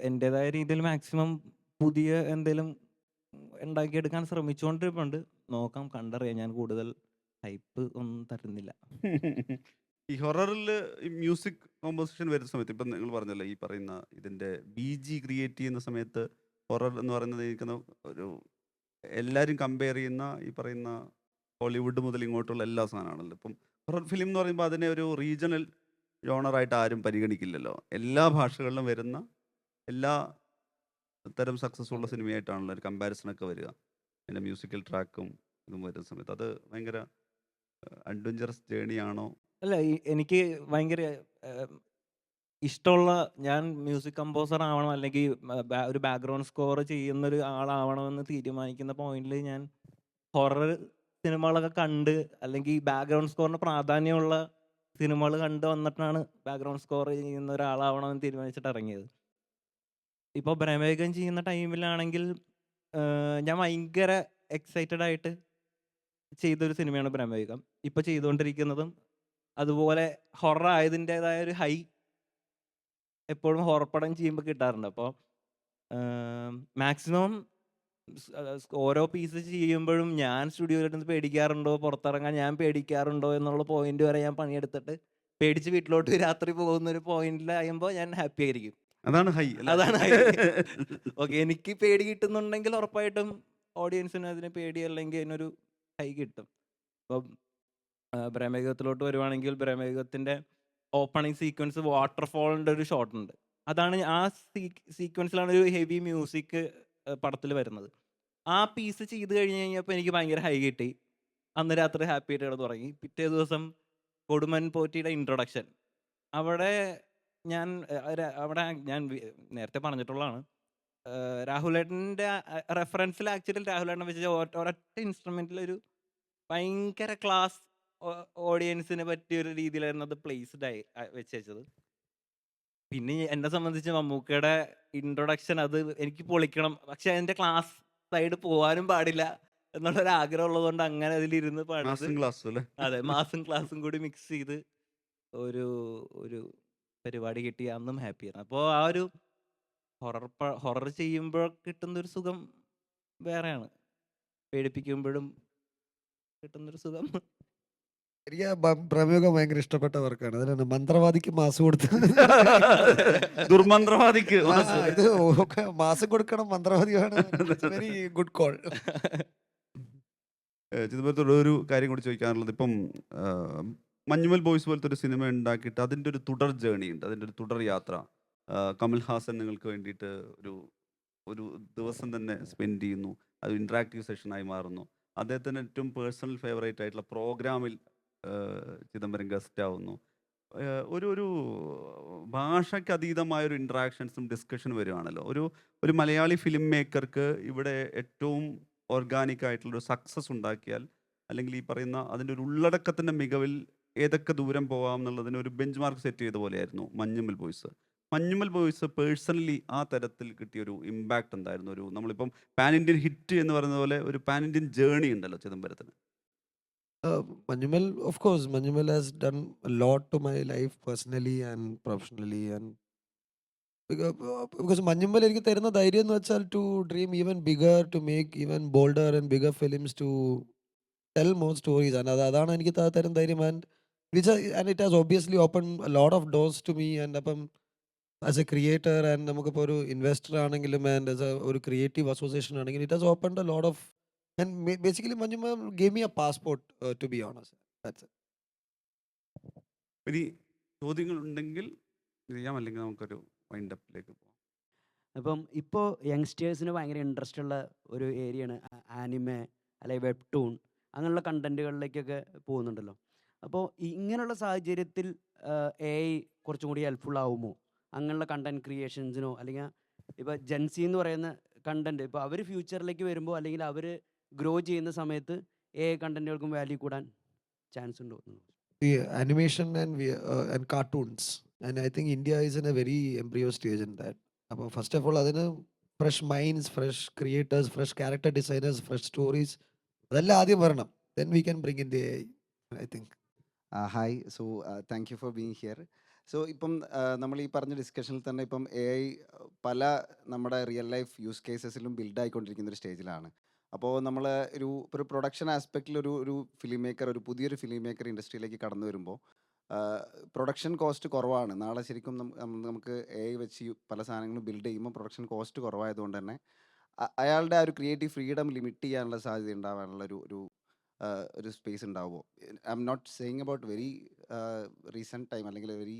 എൻ്റെതായ രീതിയിൽ മാക്സിമം പുതിയ എന്തെങ്കിലും ഉണ്ടാക്കിയെടുക്കാൻ ശ്രമിച്ചുകൊണ്ടിരിപ്പുണ്ട്. നോക്കാം, കണ്ടറിയാം. ഞാൻ കൂടുതൽ ഹൈപ്പ് ഒന്നും തരുന്നില്ല. ഈ ഹൊററിൽ ഈ മ്യൂസിക് കോമ്പോസിഷൻ വരുന്ന സമയത്ത് ഇപ്പം നിങ്ങൾ പറഞ്ഞല്ലോ ഈ പറയുന്ന ഇതിൻ്റെ BG ക്രിയേറ്റ് ചെയ്യുന്ന സമയത്ത് ഹൊറർ എന്ന് പറയുന്നത് ഇരിക്കുന്ന ഒരു എല്ലാവരും കമ്പയർ ചെയ്യുന്ന ഈ പറയുന്ന ഹോളിവുഡ് മുതൽ ഇങ്ങോട്ടുള്ള എല്ലാ സാധനമാണല്ലോ. ഇപ്പം ഹൊറർ ഫിലിം എന്ന് പറയുമ്പോൾ അതിനെ ഒരു റീജിയണൽ ജോണറായിട്ട് ആരും പരിഗണിക്കില്ലല്ലോ. എല്ലാ ഭാഷകളിലും വരുന്ന എല്ലാ തരം സക്സസ് ഉള്ള സിനിമയായിട്ടാണല്ലോ ഒരു കമ്പാരിസണൊക്കെ വരിക. പിന്നെ മ്യൂസിക്കൽ ട്രാക്കും ഇതും വരുന്ന സമയത്ത് അത് ഭയങ്കര അഡ്വഞ്ചറസ് ജേണിയാണോ? അല്ല, എനിക്ക് ഭയങ്കര ഇഷ്ടമുള്ള, ഞാൻ മ്യൂസിക് കമ്പോസർ ആവണം അല്ലെങ്കിൽ ഒരു ബാക്ക്ഗ്രൗണ്ട് സ്കോർ ചെയ്യുന്നൊരു ആളാവണമെന്ന് തീരുമാനിക്കുന്ന പോയിന്റിൽ ഞാൻ ഹൊറർ സിനിമകളൊക്കെ കണ്ട്, അല്ലെങ്കിൽ ബാക്ക്ഗ്രൗണ്ട് സ്കോറിന് പ്രാധാന്യമുള്ള സിനിമകൾ കണ്ട് വന്നിട്ടാണ് ബാക്ക്ഗ്രൗണ്ട് സ്കോർ ചെയ്യുന്ന ഒരാളാവണമെന്ന് തീരുമാനിച്ചിട്ട് ഇറങ്ങിയത്. ഇപ്പോൾ പ്രമേഹം ചെയ്യുന്ന ടൈമിലാണെങ്കിൽ ഞാൻ ഭയങ്കര എക്സൈറ്റഡ് ആയിട്ട് ചെയ്തൊരു സിനിമയാണ് പ്രമേഹം. ഇപ്പോൾ ചെയ്തുകൊണ്ടിരിക്കുന്നതും അതുപോലെ ഹൊറർ ആയതിൻ്റെതായ ഒരു ഹൈ എപ്പോഴും ഹൊറർ പടം ചെയ്യുമ്പോൾ കിട്ടാറുണ്ട്. അപ്പോൾ മാക്സിമം ഓരോ പീസ് ചെയ്യുമ്പോഴും ഞാൻ സ്റ്റുഡിയോയിലിരുന്ന് പേടിക്കാറുണ്ടോ, പുറത്തിറങ്ങാൻ ഞാൻ പേടിക്കാറുണ്ടോ എന്നുള്ള പോയിന്റ് വരെ ഞാൻ പണിയെടുത്തിട്ട് പേടിച്ച് വീട്ടിലോട്ട് രാത്രി പോകുന്ന ഒരു പോയിന്റിലാകുമ്പോൾ ഞാൻ ഹാപ്പി ആയിരിക്കും. അതാണ് ഹൈ. അതാണ് ഹൈ. ഓക്കെ, എനിക്ക് പേടി കിട്ടുന്നുണ്ടെങ്കിൽ ഉറപ്പായിട്ടും ഓഡിയൻസിന് അതിന് പേടി അല്ലെങ്കിൽ അതിനൊരു ഹൈ കിട്ടും. അപ്പം പ്രമേഹത്തിലോട്ട് വരുവാണെങ്കിൽ പ്രമേഹത്തിൻ്റെ ഓപ്പണിങ് സീക്വൻസ് വാട്ടർഫോളിൻ്റെ ഒരു ഷോട്ട് ഉണ്ട്. അതാണ് ആ സീക്വൻസിലാണ് ഒരു ഹെവി മ്യൂസിക് പടത്തിൽ വരുന്നത്. ആ പീസ് ചെയ്ത് കഴിഞ്ഞ് കഴിഞ്ഞപ്പോൾ എനിക്ക് ഭയങ്കര ഹൈ കിട്ടി. അന്ന് രാത്രി ഹാപ്പി ആയിട്ട് കിടന്ന് തുടങ്ങി. പിറ്റേ ദിവസം കൊടുമൻ പോറ്റിയുടെ ഇൻട്രൊഡക്ഷൻ, അവിടെ ഞാൻ നേരത്തെ പറഞ്ഞിട്ടുള്ളതാണ്, രാഹുലേട്ടൻ്റെ റെഫറൻസിൽ ആക്ച്വലി രാഹുലേട്ടൻ വെച്ച ഒരൊറ്റ ഇൻസ്ട്രുമെൻറ്റിൽ ഒരു ഭയങ്കര ക്ലാസ് ഓഡിയൻസിന് പറ്റിയൊരു രീതിയിലായിരുന്നു അത് പ്ലേസ്ഡ് ആയി വെച്ചത്. പിന്നെ എന്നെ സംബന്ധിച്ച് മമ്മൂക്കയുടെ ഇൻട്രൊഡക്ഷൻ അത് എനിക്ക് പൊളിക്കണം, പക്ഷെ അതിൻ്റെ ക്ലാസ് സൈഡ് പോകാനും പാടില്ല എന്നുള്ളൊരു ആഗ്രഹം ഉള്ളതുകൊണ്ട് അങ്ങനെ അതിലിരുന്ന് പാടുന്നത്. അതെ, മാസും ക്ലാസ്സും കൂടി മിക്സ് ചെയ്ത് ഒരു പരിപാടി കിട്ടി. അന്നും ഹാപ്പിയാണ്. അപ്പോൾ ആ ഒരു ഹൊറർ ചെയ്യുമ്പോൾ കിട്ടുന്നൊരു സുഖം വേറെയാണ്. പേടിപ്പിക്കുമ്പോഴും കിട്ടുന്നൊരു സുഖം. എനിക്ക് പ്രമേഹം ഭയങ്കര ഇഷ്ടപ്പെട്ട വർക്കാണ്. അതിനാണ് മന്ത്രവാദിക്ക് മാസം കൊടുത്ത് ദുർമന്ത്രവാദിക്ക് ഇത് ഒക്കെ മാസം കൊടുക്കണം, മന്ത്രവാദിയാണ്. Very good call. ചിദംബരത്തോട് ഒരു കാര്യം കൂടി ചോദിക്കാനുള്ളത്, ഇപ്പം മഞ്ഞുമൽ ബോയ്സ് പോലത്തെ ഒരു സിനിമ ഉണ്ടാക്കിയിട്ട് അതിൻ്റെ ഒരു തുടർ ജേണി ഉണ്ട്, അതിൻ്റെ ഒരു തുടർ യാത്ര. കമൽഹാസൻ നിങ്ങൾക്ക് വേണ്ടിയിട്ട് ഒരു ദിവസം തന്നെ സ്പെൻഡ് ചെയ്യുന്നു, അത് ഇൻട്രാക്റ്റീവ് സെഷനായി മാറുന്നു. അദ്ദേഹത്തിന് ഏറ്റവും പേഴ്സണൽ ഫേവറേറ്റ് ആയിട്ടുള്ള പ്രോഗ്രാമിൽ ചിദംബരം ഗസ്റ്റ് ആവുന്നു. ഒരു ഭാഷയ്ക്ക് അതീതമായൊരു ഇൻട്രാക്ഷൻസും ഡിസ്കഷനും വരുവാണല്ലോ. ഒരു മലയാളി ഫിലിം മേക്കർക്ക് ഇവിടെ ഏറ്റവും ഓർഗാനിക് ആയിട്ടുള്ളൊരു സക്സസ് ഉണ്ടാക്കിയാൽ, അല്ലെങ്കിൽ ഈ പറയുന്ന അതിൻ്റെ ഒരു ഉള്ളടക്കത്തിൻ്റെ മികവിൽ ഏതൊക്കെ ദൂരം പോകാം എന്നുള്ളതിന് ഒരു ബെഞ്ച് മാർക്ക് സെറ്റ് ചെയ്ത പോലെയായിരുന്നു Manjummel boys. Manjummel boys personally ആ തരത്തിൽ കിട്ടിയൊരു ഇമ്പാക്റ്റ് എന്തായിരുന്നു? നമ്മളിപ്പം പാൻ ഇന്ത്യൻ ഹിറ്റ് എന്ന് പറയുന്ന പോലെ ഒരു പാൻ ഇന്ത്യൻ ജേണി ഉണ്ടല്ലോ ചിദംബരത്തിന്. Manjumal, of course, Manjumal has done a lot to my life personally and professionally, and because Manjumal എനിക്ക് തരുന്ന ധൈര്യം എന്ന് വെച്ചാൽ to dream even bigger, to make even bolder and bigger films, to tell more stories, and അതാണ് എനിക്ക് തരുന്ന ധൈര്യം. And it has obviously opened a lot of doors to me, and അപ്പം as a creator and നമുക്കിപ്പോൾ ഒരു investor ആണെങ്കിലും and as ഒരു creative association ആണെങ്കിലും it has opened a lot of, and basically Manjumal gave me a passport, to be honest. That's it. ഇനി ചോദ്യങ്ങൾ ഉണ്ടെങ്കിൽ ചെയ്യാം, അല്ലെങ്കിൽ നമുക്കൊരു വൈൻഡപ്പിലേക്ക് പോകാം. അപ്പം ഇപ്പോൾ യങ്സ്റ്റേഴ്സിന് ഭയങ്കര ഇൻട്രസ്റ്റ് ഉള്ള ഒരു ഏരിയയാണ് ആനിമെ അല്ലെങ്കിൽ വെബ്ടൂൺ അങ്ങനെയുള്ള കണ്ടന്റുകളിലേക്കൊക്കെ പോകുന്നുണ്ടല്ലോ. അപ്പോൾ ഇങ്ങനെയുള്ള സാഹചര്യത്തിൽ AI കുറച്ചും കൂടി ഹെൽപ്ഫുൾ ആവുമോ അങ്ങനെയുള്ള കണ്ടന്റ് ക്രിയേഷൻസിനോ? അല്ലെങ്കിൽ ഇപ്പോൾ ജെൻസി എന്ന് പറയുന്ന കണ്ടന്റ് ഇപ്പോൾ അവർ ഫ്യൂച്ചറിലേക്ക് വരുമ്പോൾ അല്ലെങ്കിൽ അവർ ഗ്രോ ചെയ്യുന്ന സമയത്ത് AI കണ്ടന്റുകൾക്കും വാല്യൂ കൂടാൻ ചാൻസ് ഉണ്ടോ? The animation and cartoons, and I think India is in a very embryo stage in that. അപ്പോൾ ഫസ്റ്റ് ഓഫ് ഓൾ അതിന് fresh minds, fresh creators, fresh character designers, fresh stories അതെല്ലാം ആദ്യം വരണം. Then we can bring in the AI, I think. Hi. So thank you for being here. So ഇപ്പം നമ്മൾ ഈ പറഞ്ഞ ഡിസ്കഷനിൽ തന്നെ ഇപ്പം AI പല നമ്മുടെ റിയൽ ലൈഫ് യൂസ് കേസസിലും ബിൽഡ് ആയിക്കൊണ്ടിരിക്കുന്ന ഒരു സ്റ്റേജിലാണ്. അപ്പോൾ നമ്മൾ ഒരു പ്രൊഡക്ഷൻ ആസ്പെക്റ്റിൽ ഒരു ഫിലിം മേക്കർ, ഒരു പുതിയൊരു ഫിലിം മേക്കർ ഇൻഡസ്ട്രിയിലേക്ക് കടന്നു വരുമ്പോൾ പ്രൊഡക്ഷൻ കോസ്റ്റ് കുറവാണ്. നാളെ ശരിക്കും നമുക്ക് AI വെച്ച് പല സാധനങ്ങളും ബിൽഡ് ചെയ്യുമ്പോൾ പ്രൊഡക്ഷൻ കോസ്റ്റ് കുറവായതുകൊണ്ട് തന്നെ അയാളുടെ ആ ഒരു ക്രിയേറ്റീവ് ഫ്രീഡം ലിമിറ്റ് ചെയ്യാനുള്ള സാധ്യത ഉണ്ടാവാനുള്ള ഒരു സ്പേസ് ഉണ്ടാവുമോ? I'm not saying about very recent time അല്ലെങ്കിൽ very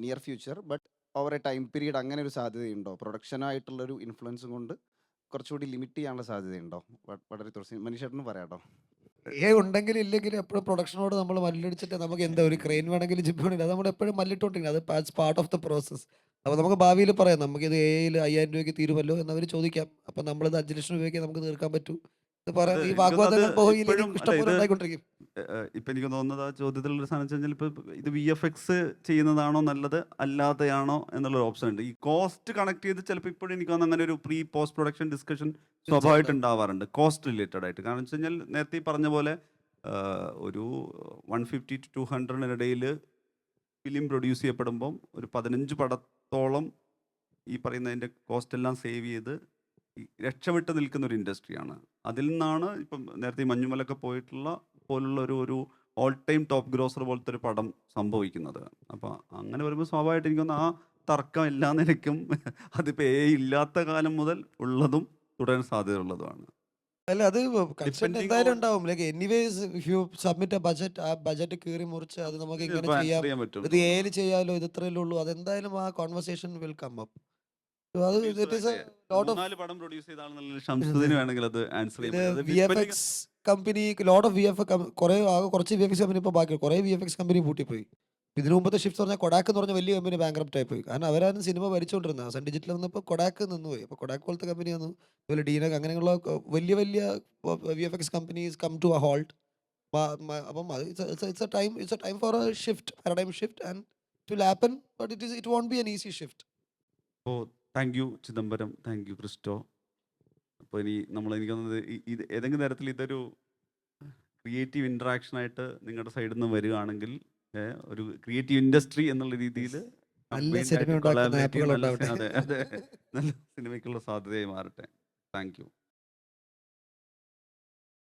near future, but over a time period അങ്ങനെ ഒരു സാധ്യതയുണ്ടോ? പ്രൊഡക്ഷനായിട്ടുള്ളൊരു ഇൻഫ്ലുവൻസും കൊണ്ട് കുറച്ചുകൂടി ലിമിറ്റ് ചെയ്യാനുള്ള സാധ്യതയുണ്ടോ? വളരെ തുറಸಿ മനുഷ്യട്ടനും പറയാട്ടോ. AI ഉണ്ടെങ്കിലും ഇല്ലെങ്കിലും എപ്പോഴും പ്രൊഡക്ഷനോട് നമ്മൾ മല്ലടിച്ചിട്ട് നമുക്ക് എന്താ ഒരു ക്രെയിൻ വേണമെങ്കിലും ജിപ്പ് വേണമെങ്കിലും അത് നമ്മൾ എപ്പോഴും മല്ലിട്ടോണ്ടിരിക്കുന്നത്. അത് പാർട്ട് ഓഫ് ദ പ്രോസസ്. അപ്പോൾ നമുക്ക് ഭാവിയിൽ പറയാം നമുക്കിത് AI-യിൽ 5000 രൂപയ്ക്ക് തീരുമല്ലോ എന്നവർ ചോദിക്കാം. അപ്പം നമ്മളിത് 5 ലക്ഷം രൂപയ്ക്ക് നമുക്ക് തീർക്കാൻ പറ്റൂ ഇത് പറയാം. അത് ഈ എനിക്ക് തോന്നുന്നത് വാഗ്വാദങ്ങൾ പോയി ഇപ്പോഴും അല്ല, ഇഷ്ടംപോലെ ഇത് ഉണ്ടായിക്കൊണ്ടിരിക്കും. ഇപ്പം എനിക്ക് തോന്നുന്നത് ആ ചോദ്യത്തിലുള്ള സാധനം വെച്ച് കഴിഞ്ഞാൽ ഇപ്പോൾ ഇത് VFX ചെയ്യുന്നതാണോ നല്ലത് അല്ലാതെയാണോ എന്നുള്ളൊരു ഓപ്ഷൻ ഉണ്ട്. ഈ കോസ്റ്റ് കണക്ട് ചെയ്ത് ചിലപ്പോൾ ഇപ്പോഴും എനിക്ക് തോന്നുന്നു അങ്ങനെ ഒരു പ്രീ പോസ്റ്റ് പ്രൊഡക്ഷൻ ഡിസ്കഷൻ സ്വാഭാവികമായിട്ട് ഉണ്ടാവാറുണ്ട് കോസ്റ്റ് റിലേറ്റഡ് ആയിട്ട്. കാരണം വെച്ച് കഴിഞ്ഞാൽ നേരത്തെ ഈ പറഞ്ഞ പോലെ ഒരു 150 to 200 ഇടയിൽ ഫിലിം പ്രൊഡ്യൂസ് ചെയ്യപ്പെടുമ്പം ഒരു 15 പടത്തോളം ഈ പറയുന്നതിൻ്റെ കോസ്റ്റ് എല്ലാം സേവ് ചെയ്ത് രക്ഷപ്പെട്ട് നിൽക്കുന്ന ഒരു ഇൻഡസ്ട്രിയാണ്. അതിൽ നിന്നാണ് ഇപ്പം നേരത്തെ ഈ മഞ്ഞുമലൊക്കെ പോയിട്ടുള്ള പോലുള്ള ഒരു ഓൾ ടൈം ടോപ്പ് ഗ്രോസർ പോലത്തെ ഒരു പടം സംഭവിക്കുന്നത്. അപ്പോൾ അങ്ങനെ വരുമ്പോൾ സ്വാഭാവികമായിട്ട് എനിക്കൊന്ന് ആ തർക്കം എല്ലാ നിലയ്ക്കും അതിപ്പോൾ ഇല്ലാത്ത കാലം മുതൽ ഉള്ളതും തുടരാൻ സാധ്യതയുള്ളതുമാണ്. അല്ല അത് കൺസെന്റ് Depending എന്തായാലും on- ഉണ്ടാവും. Like anyways if you submit A budget, ആ ബഡ്ജറ്റ് കീറി മുറിച്ച് അത് നമുക്ക് ഇങ്ങനെ ഇപ്പൊ answer ചെയ്യാം, ചെയ്യാൻ പറ്റും. ഇത് AI-ൽ ചെയ്യാലോ, ഇത് ഇത്രയല്ലേ ഉള്ളൂ, അതെന്തായാലും ആ കോൺവെർസേഷൻ വിൽ കം അപ്പ്. അത് it is a lot of 3-4 പടം പ്രൊഡ്യൂസ് ചെയ്ത ആളെന്നുള്ള ഷംസുദ്ദീന് വേണമെങ്കിൽ അത് ആൻസർ ഇത് ചെയ്യാൻ പറ്റും. VFX company, lot of VFX കുറേ ആകെ കുറച്ച് VFX കമ്പനി ഇപ്പോൾ ബാക്കി കുറേ VFX കമ്പനി പൂട്ടിപ്പോയി. ഇതിനു മുമ്പത്തെ ഷിഫ്റ്റ് പറഞ്ഞാൽ കൊഡാക്ക് എന്ന് പറഞ്ഞ വലിയ കമ്പനി ബാങ്ക്രപ്റ്റ് ആയിപ്പോയി. കാരണം അവരാണ് സിനിമ ഭരിച്ചുകൊണ്ടിരുന്നത്. സൺ ഡിജിറ്റൽ വന്നപ്പോൾ കൊഡാക്ക് നിന്നുപോയി. അപ്പോൾ കൊഡാക്ക് പോലത്തെ കമ്പനി വന്നു, അതുപോലെ ഡീനക്, അങ്ങനെയുള്ള വലിയ വലിയ VFX companies come to a halt. അപ്പം it's a time for a shift, paradigm shift, and it will happen, but it won't be an easy shift. അപ്പോൾ thank you Chidambaram, thank you Christo. അപ്പോൾ ഇനി എനിക്ക് തോന്നുന്നത് ഇത് ഏതെങ്കിലും തരത്തിൽ ഇതൊരു ക്രിയേറ്റീവ് ഇൻട്രാക്ഷനായിട്ട് നിങ്ങളുടെ സൈഡിൽ നിന്ന് വരികയാണെങ്കിൽ ഒരു ക്രിയേറ്റീവ് ഇൻഡസ്ട്രി എന്നുള്ള രീതിയിൽ നല്ല സിനിമ ഉണ്ടാക്കുന്ന ആപ്പുകൾ ഉണ്ടാവട്ടെ. അതെ നല്ല സിനിമയ്ക്കുള്ള സാധ്യതയായി മാറട്ടെ. Thank you.